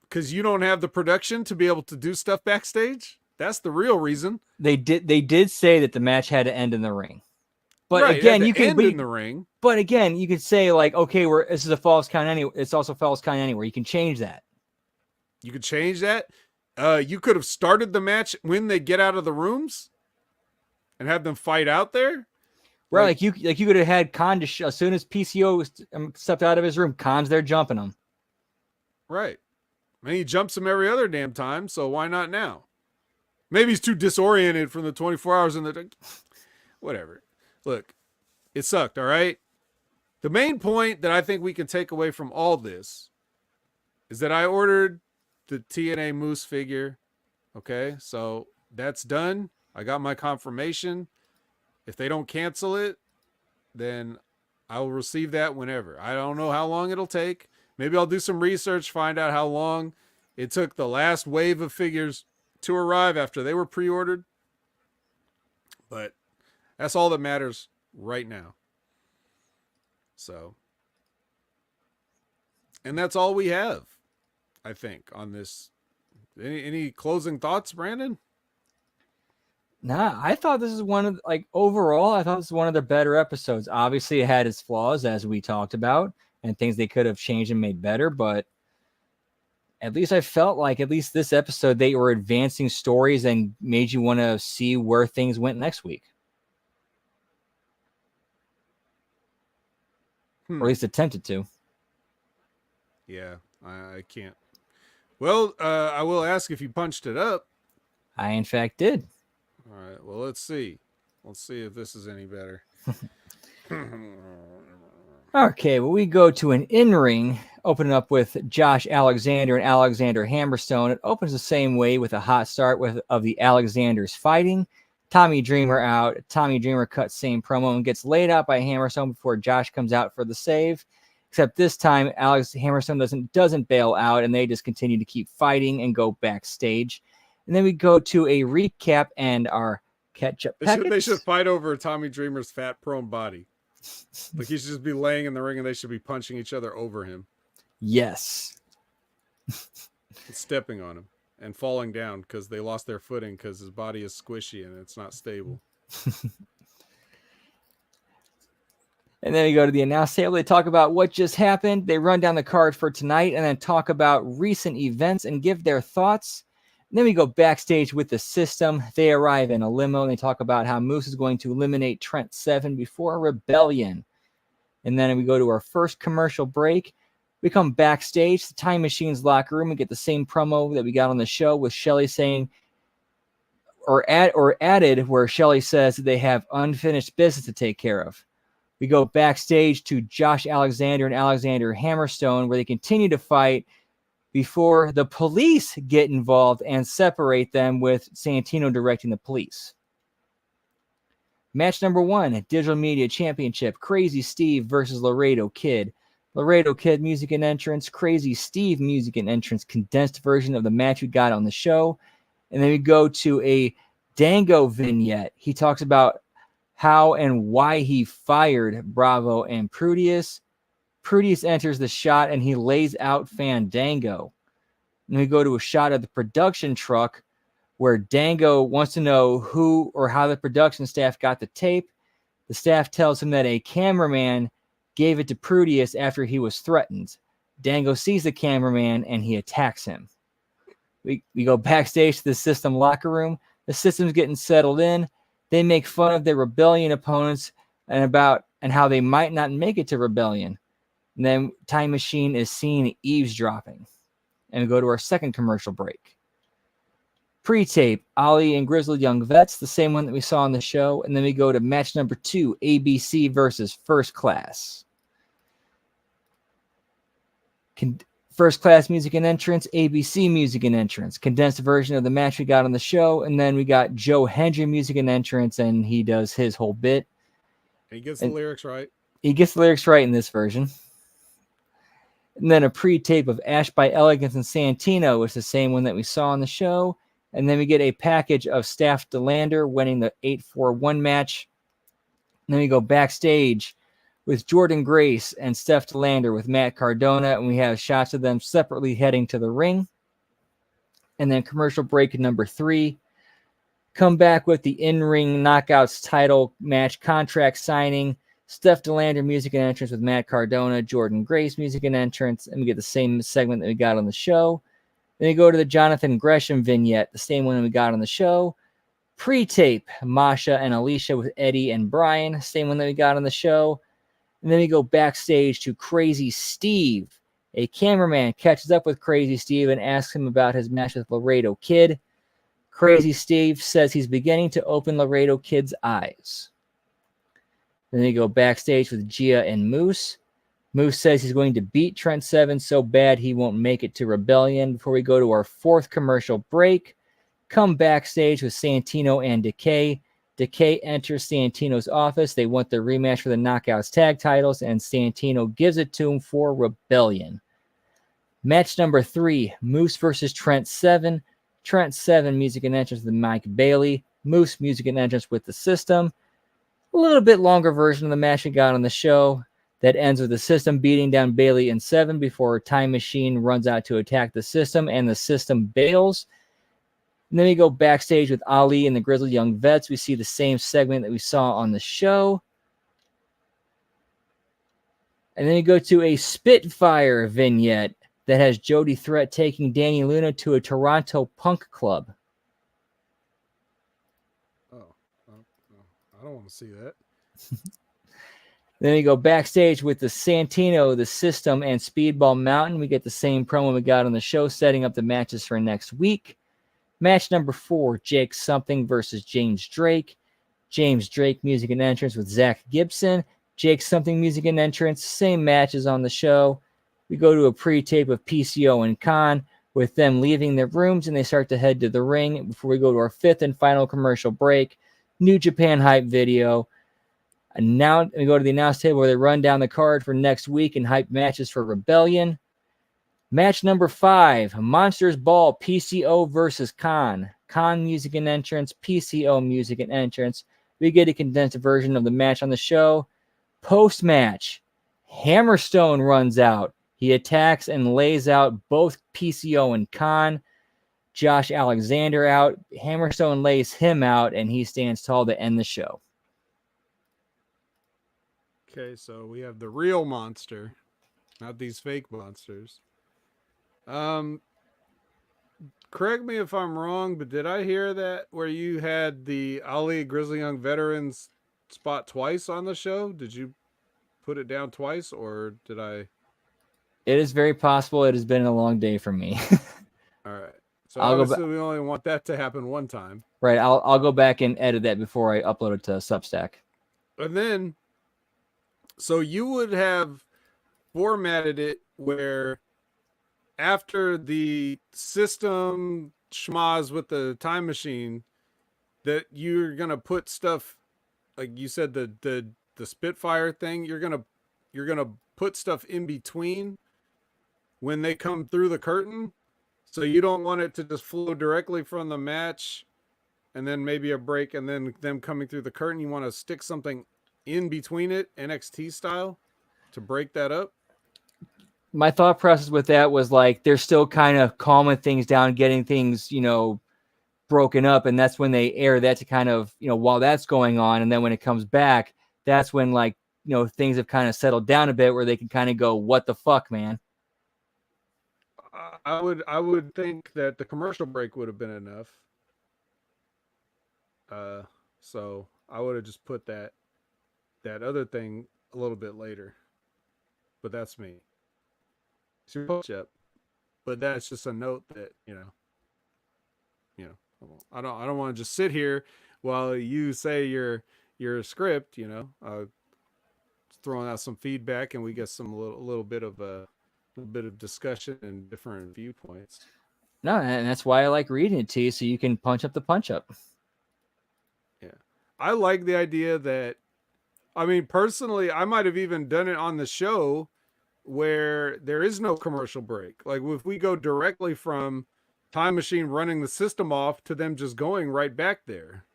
Because you don't have the production to be able to do stuff backstage? That's the real reason. They did say that the match had to end in the ring. But right, again, you can end in the ring. But again, you could say like, okay, this is a false count anyway. It's also false count anywhere. You can change that. You could change that. You could have started the match when they get out of the rooms and have them fight out there. Right, like you could have had Khan as soon as PCO stepped out of his room, Khan's there jumping him. Right. And he jumps him every other damn time, so why not now? Maybe he's too disoriented from the 24 hours in the... Whatever. Look, it sucked, all right? The main point that I think we can take away from all this is that I ordered the TNA Moose figure. Okay, so that's done. I got my confirmation. If they don't cancel it, then I will receive that whenever. I don't know how long it'll take. Maybe I'll do some research, find out how long it took the last wave of figures to arrive after they were pre-ordered. But that's all that matters right now. So, and that's all we have, I think, on this. Any closing thoughts, Brandon? Nah, I thought this is one of, like, overall, I thought this was one of the better episodes. Obviously, it had its flaws, as we talked about, and things they could have changed and made better, but at least I felt like, at least this episode, they were advancing stories and made you want to see where things went next week. Or at least attempted to. Yeah, I can't. Well, I will ask if you punched it up. I, in fact, did. All right, well, let's see. Let's see if this is any better. Okay, well, we go to an in-ring, opening up with Josh Alexander and Alexander Hammerstone. It opens the same way with a hot start of the Alexanders fighting. Tommy Dreamer out. Tommy Dreamer cuts same promo and gets laid out by Hammerstone before Josh comes out for the save. Except this time, Alex Hammerstone doesn't bail out, and they just continue to keep fighting and go backstage. And then we go to a recap and our catch-up package. They should fight over Tommy Dreamer's fat, prone body. Like, he should just be laying in the ring, and they should be punching each other over him. Yes. And stepping on him and falling down because they lost their footing because his body is squishy and it's not stable. And then we go to the announce table. They talk about what just happened. They run down the card for tonight and then talk about recent events and give their thoughts. And then we go backstage with the system. They arrive in a limo and they talk about how Moose is going to eliminate Trent Seven before Rebellion. And then we go to our first commercial break. We come backstage, the Time Machine's locker room, and get the same promo that we got on the show with Shelly saying, or added, where Shelly says that they have unfinished business to take care of. We go backstage to Josh Alexander and Alexander Hammerstone, where they continue to fight before the police get involved and separate them, with Santino directing the police. Match number 1, Digital Media Championship, Crazy Steve versus Laredo Kid. Laredo Kid music and entrance, Crazy Steve music and entrance, condensed version of the match we got on the show. And then we go to a Dango vignette. He talks about how and why he fired Bravo and Prudius. Prudius enters the shot and he lays out Fandango. And we go to a shot of the production truck where Dango wants to know who or how the production staff got the tape. The staff tells him that a cameraman gave it to Prudius after he was threatened. Dango sees the cameraman and he attacks him. We go backstage to the System locker room. The System's getting settled in. They make fun of their Rebellion opponents and how they might not make it to Rebellion. And then Time Machine is seen eavesdropping. And we go to our second commercial break. Pre-tape, Ali and Grizzled Young Vets, the same one that we saw on the show. And then we go to match number 2, ABC versus First Class. First Class music and entrance, ABC music and entrance. Condensed version of the match we got on the show. And then we got Joe Hendry music and entrance, and he does his whole bit. And he gets the lyrics right. He gets the lyrics right in this version. And then a pre-tape of Ash by Elegance and Santino, which is the same one that we saw on the show. And then we get a package of Staff DeLander winning the 8-4-1 match. And then we go backstage with Jordan Grace and Steph DeLander with Matt Cardona, and we have shots of them separately heading to the ring. And then commercial break number 3. Come back with the in-ring knockouts title match contract signing. Steph DeLander music and entrance with Matt Cardona, Jordan Grace music and entrance, and we get the same segment that we got on the show. Then we go to the Jonathan Gresham vignette, the same one that we got on the show. Pre-tape, Masha and Alicia with Eddie and Brian, same one that we got on the show. And then we go backstage to Crazy Steve. A cameraman catches up with Crazy Steve and asks him about his match with Laredo Kid. Crazy Steve says he's beginning to open Laredo Kid's eyes. Then we go backstage with Gia and Moose. Moose says he's going to beat Trent Seven so bad he won't make it to Rebellion. Before we go to our fourth commercial break, come backstage with Santino and Decay. Decay enters Santino's office. They want the rematch for the Knockouts tag titles, and Santino gives it to him for Rebellion. Match number 3, Moose versus Trent Seven. Trent Seven music and entrance with Mike Bailey. Moose music and entrance with the System. A little bit longer version of the match we got on the show that ends with the System beating down Bailey in 7 before Time Machine runs out to attack the System, and the System bails. And then we go backstage with Ali and the Grizzled Young Vets. We see the same segment that we saw on the show. And then we go to a Spitfire vignette that has Jody Threat taking Danny Luna to a Toronto punk club. I don't want to see that. Then we go backstage with the Santino, the System, and Speedball Mountain. We get the same promo we got on the show, setting up the matches for next week. Match number 4, Jake Something versus James Drake. James Drake music and entrance with Zach Gibson. Jake Something music and entrance, same matches on the show. We go to a pre-tape of PCO and Khan with them leaving their rooms, and they start to head to the ring before we go to our 5th and final commercial break. New Japan hype video. And now we go to the announce table where they run down the card for next week and hype matches for Rebellion. Match number 5, Monsters Ball, PCO versus Khan. Khan music and entrance, PCO music and entrance. We get a condensed version of the match on the show. Post-match, Hammerstone runs out. He attacks and lays out both PCO and Khan. Josh Alexander out. Hammerstone lays him out, and he stands tall to end the show. Okay, so we have the real monster, not these fake monsters. Correct me if I'm wrong, but did I hear that where you had the Ali Grizzly Young Veterans spot twice on the show? Did you put it down twice, or did I? It is very possible. It has been a long day for me. All right. So obviously we only want that to happen one time. Right. I'll go back and edit that before I upload it to Substack. And then, so you would have formatted it where after the System schmaz with the Time Machine, that you're gonna put stuff like you said, the Spitfire thing. You're gonna put stuff in between when they come through the curtain. So you don't want it to just flow directly from the match and then maybe a break and then them coming through the curtain. You want to stick something in between it, NXT style, to break that up. My thought process with that was like they're still kind of calming things down, getting things, broken up. And that's when they air that to kind of, while that's going on. And then when it comes back, that's when things have kind of settled down a bit where they can kind of go, what the fuck, man? I would think that the commercial break would have been enough. So I would have just put that other thing a little bit later. But that's me. But that's just a note that I don't want to just sit here while you say your script. Throwing out some feedback and we get some little bit of discussion and different viewpoints. No, and that's why I like reading it to you, so you can punch up the punch up. Yeah, I like the idea that. I mean, personally, I might have even done it on the show where there is no commercial break. Like if we go directly from Time Machine running the System off to them just going right back there.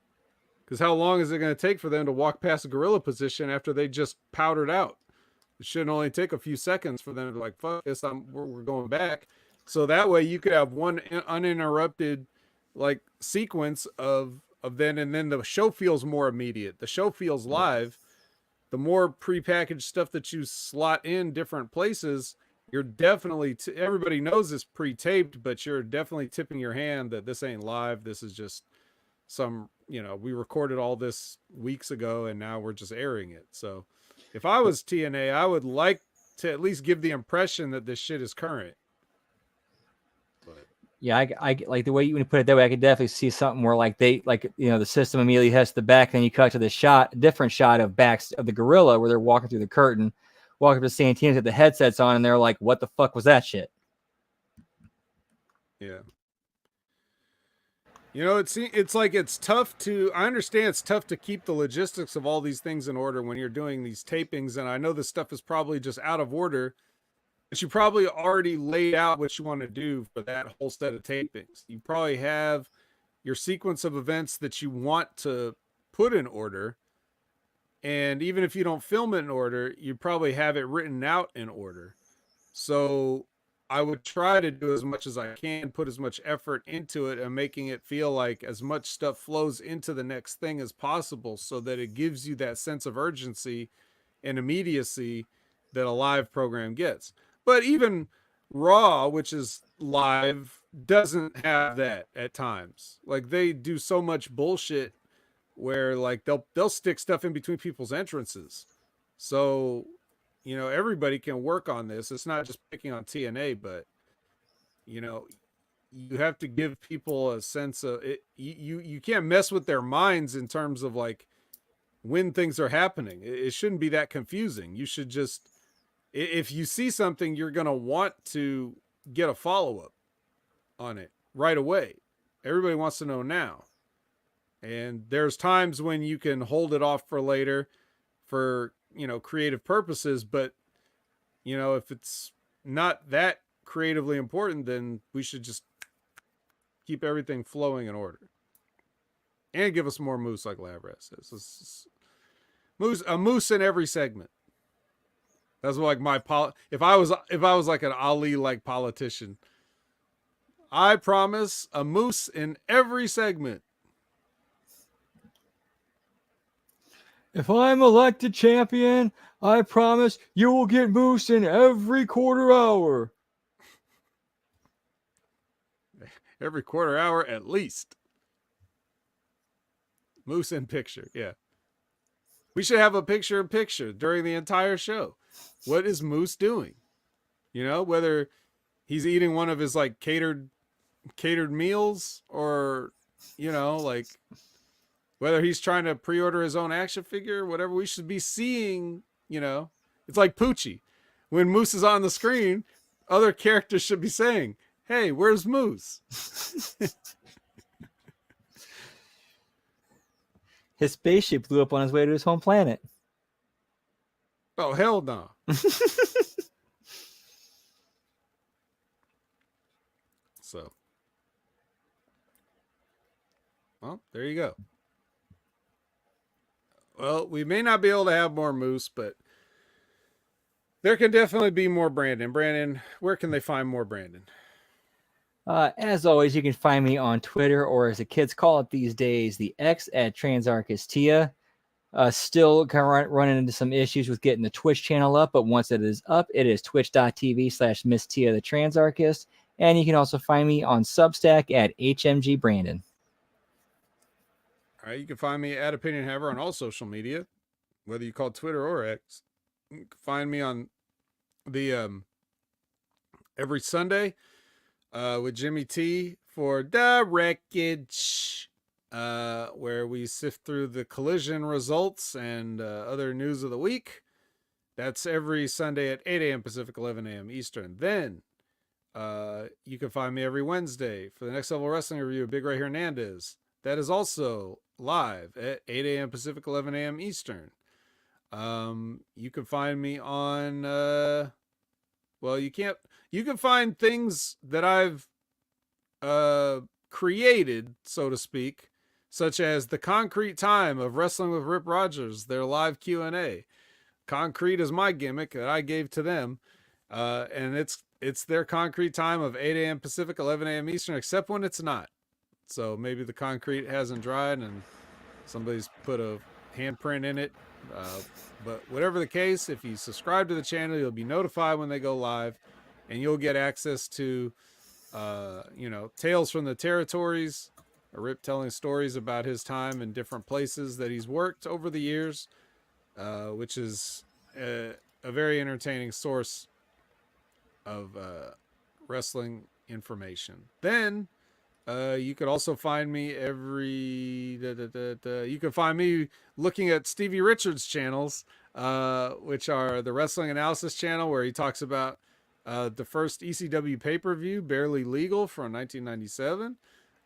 Because how long is it going to take for them to walk past a gorilla position after they just powdered out? It shouldn't only take a few seconds for them to be like, fuck this, we're going back. So that way you could have one uninterrupted sequence of then, and then the show feels more immediate. The show feels live. The more prepackaged stuff that you slot in different places, you're definitely, everybody knows it's pre-taped, but you're definitely tipping your hand that this ain't live. This is just some, we recorded all this weeks ago and now we're just airing it. So if I was TNA, I would like to at least give the impression that this shit is current. But yeah, I like the way you put it that way. I could definitely see something where the System immediately heads to the back, then you cut to the different shot of backs of the gorilla where they're walking through the curtain, walking up to Santino, get the headsets on, and they're like, "What the fuck was that shit?" Yeah. It's tough to. I understand it's tough to keep the logistics of all these things in order when you're doing these tapings, and I know this stuff is probably just out of order. But you probably already laid out what you want to do for that whole set of tapings. You probably have your sequence of events that you want to put in order. And even if you don't film it in order, you probably have it written out in order. So I would try to do as much as I can, put as much effort into it, and making it feel like as much stuff flows into the next thing as possible, so that it gives you that sense of urgency and immediacy that a live program gets. But even Raw, which is live, doesn't have that at times. Like, they do so much bullshit where like they'll stick stuff in between people's entrances. So, everybody can work on this. It's not just picking on TNA, but you know, you have to give people a sense of it. You can't mess with their minds in terms of like when things are happening. It shouldn't be that confusing. You should just, if you see something, you're gonna want to get a follow up on it right away. Everybody wants to know now. And there's times when you can hold it off for later for, creative purposes, but if it's not that creatively important, then we should just keep everything flowing in order. And give us more moose, like Labrat says. A moose in every segment. That's like if I was like an Ali like politician, I promise a moose in every segment. If I'm elected champion, I promise you will get moose in every quarter hour. Every quarter hour at least. Moose in picture, yeah. We should have a picture in picture during the entire show. What is Moose doing? Whether he's eating one of his like catered meals, or like whether he's trying to pre-order his own action figure, whatever. We should be seeing, it's like Poochie. When Moose is on the screen, other characters should be saying, "Hey, where's Moose?" His spaceship blew up on his way to his home planet. Oh, hell no. So, well, there you go. Well, we may not be able to have more Moose, but there can definitely be more Brandon. Brandon, where can they find more Brandon? As always, you can find me on Twitter, or as the kids call it these days, the X at Transarchistia. Still kind of running into some issues with getting the Twitch channel up, but once it is up, it is twitch.tv/Miss Tia the Transarchist. And you can also find me on Substack at HMG Brandon. All right, you can find me at Opinion Haver on all social media, whether you call Twitter or X. You can find me on the every Sunday with Jimmy T for the Wreckage, where we sift through the Collision results and other news of the week. That's every Sunday at 8 a.m. Pacific, 11 a.m. Eastern. Then you can find me every Wednesday for the Next Level Wrestling review of Big Ray Hernandez. That is also live at 8 a.m. Pacific, 11 a.m. Eastern. You can find me on, you can find things that I've created, so to speak, such as the Concrete Time of Wrestling with Rip Rogers, their live Q&A. Concrete is my gimmick that I gave to them, and it's their Concrete Time of 8 a.m. Pacific, 11 a.m. Eastern, except when it's not. So maybe the concrete hasn't dried and somebody's put a handprint in it. But whatever the case, if you subscribe to the channel, you'll be notified when they go live, and you'll get access to, Tales from the Territories, a Rip telling stories about his time in different places that he's worked over the years, which is a very entertaining source of wrestling information. Then you could also find me you can find me looking at Stevie Richards' channels, which are the Wrestling Analysis channel, where he talks about the first ECW pay-per-view, Barely Legal, from 1997.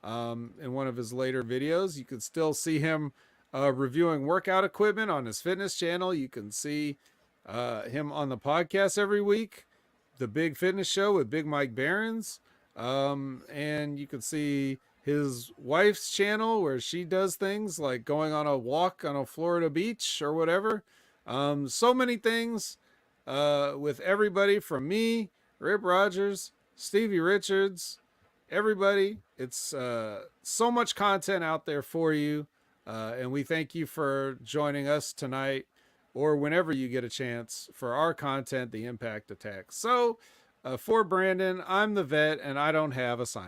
In one of his later videos, you can still see him reviewing workout equipment on his fitness channel. You can see him on the podcast every week, The Big Fitness Show with Big Mike Behrens. And you can see his wife's channel where she does things like going on a walk on a Florida beach or whatever. So many things with everybody from me, Rip Rogers, Stevie Richards, everybody. It's so much content out there for you. And we thank you for joining us tonight or whenever you get a chance for our content, The Impact Attack. So for Brandon, I'm the vet and I don't have a sign.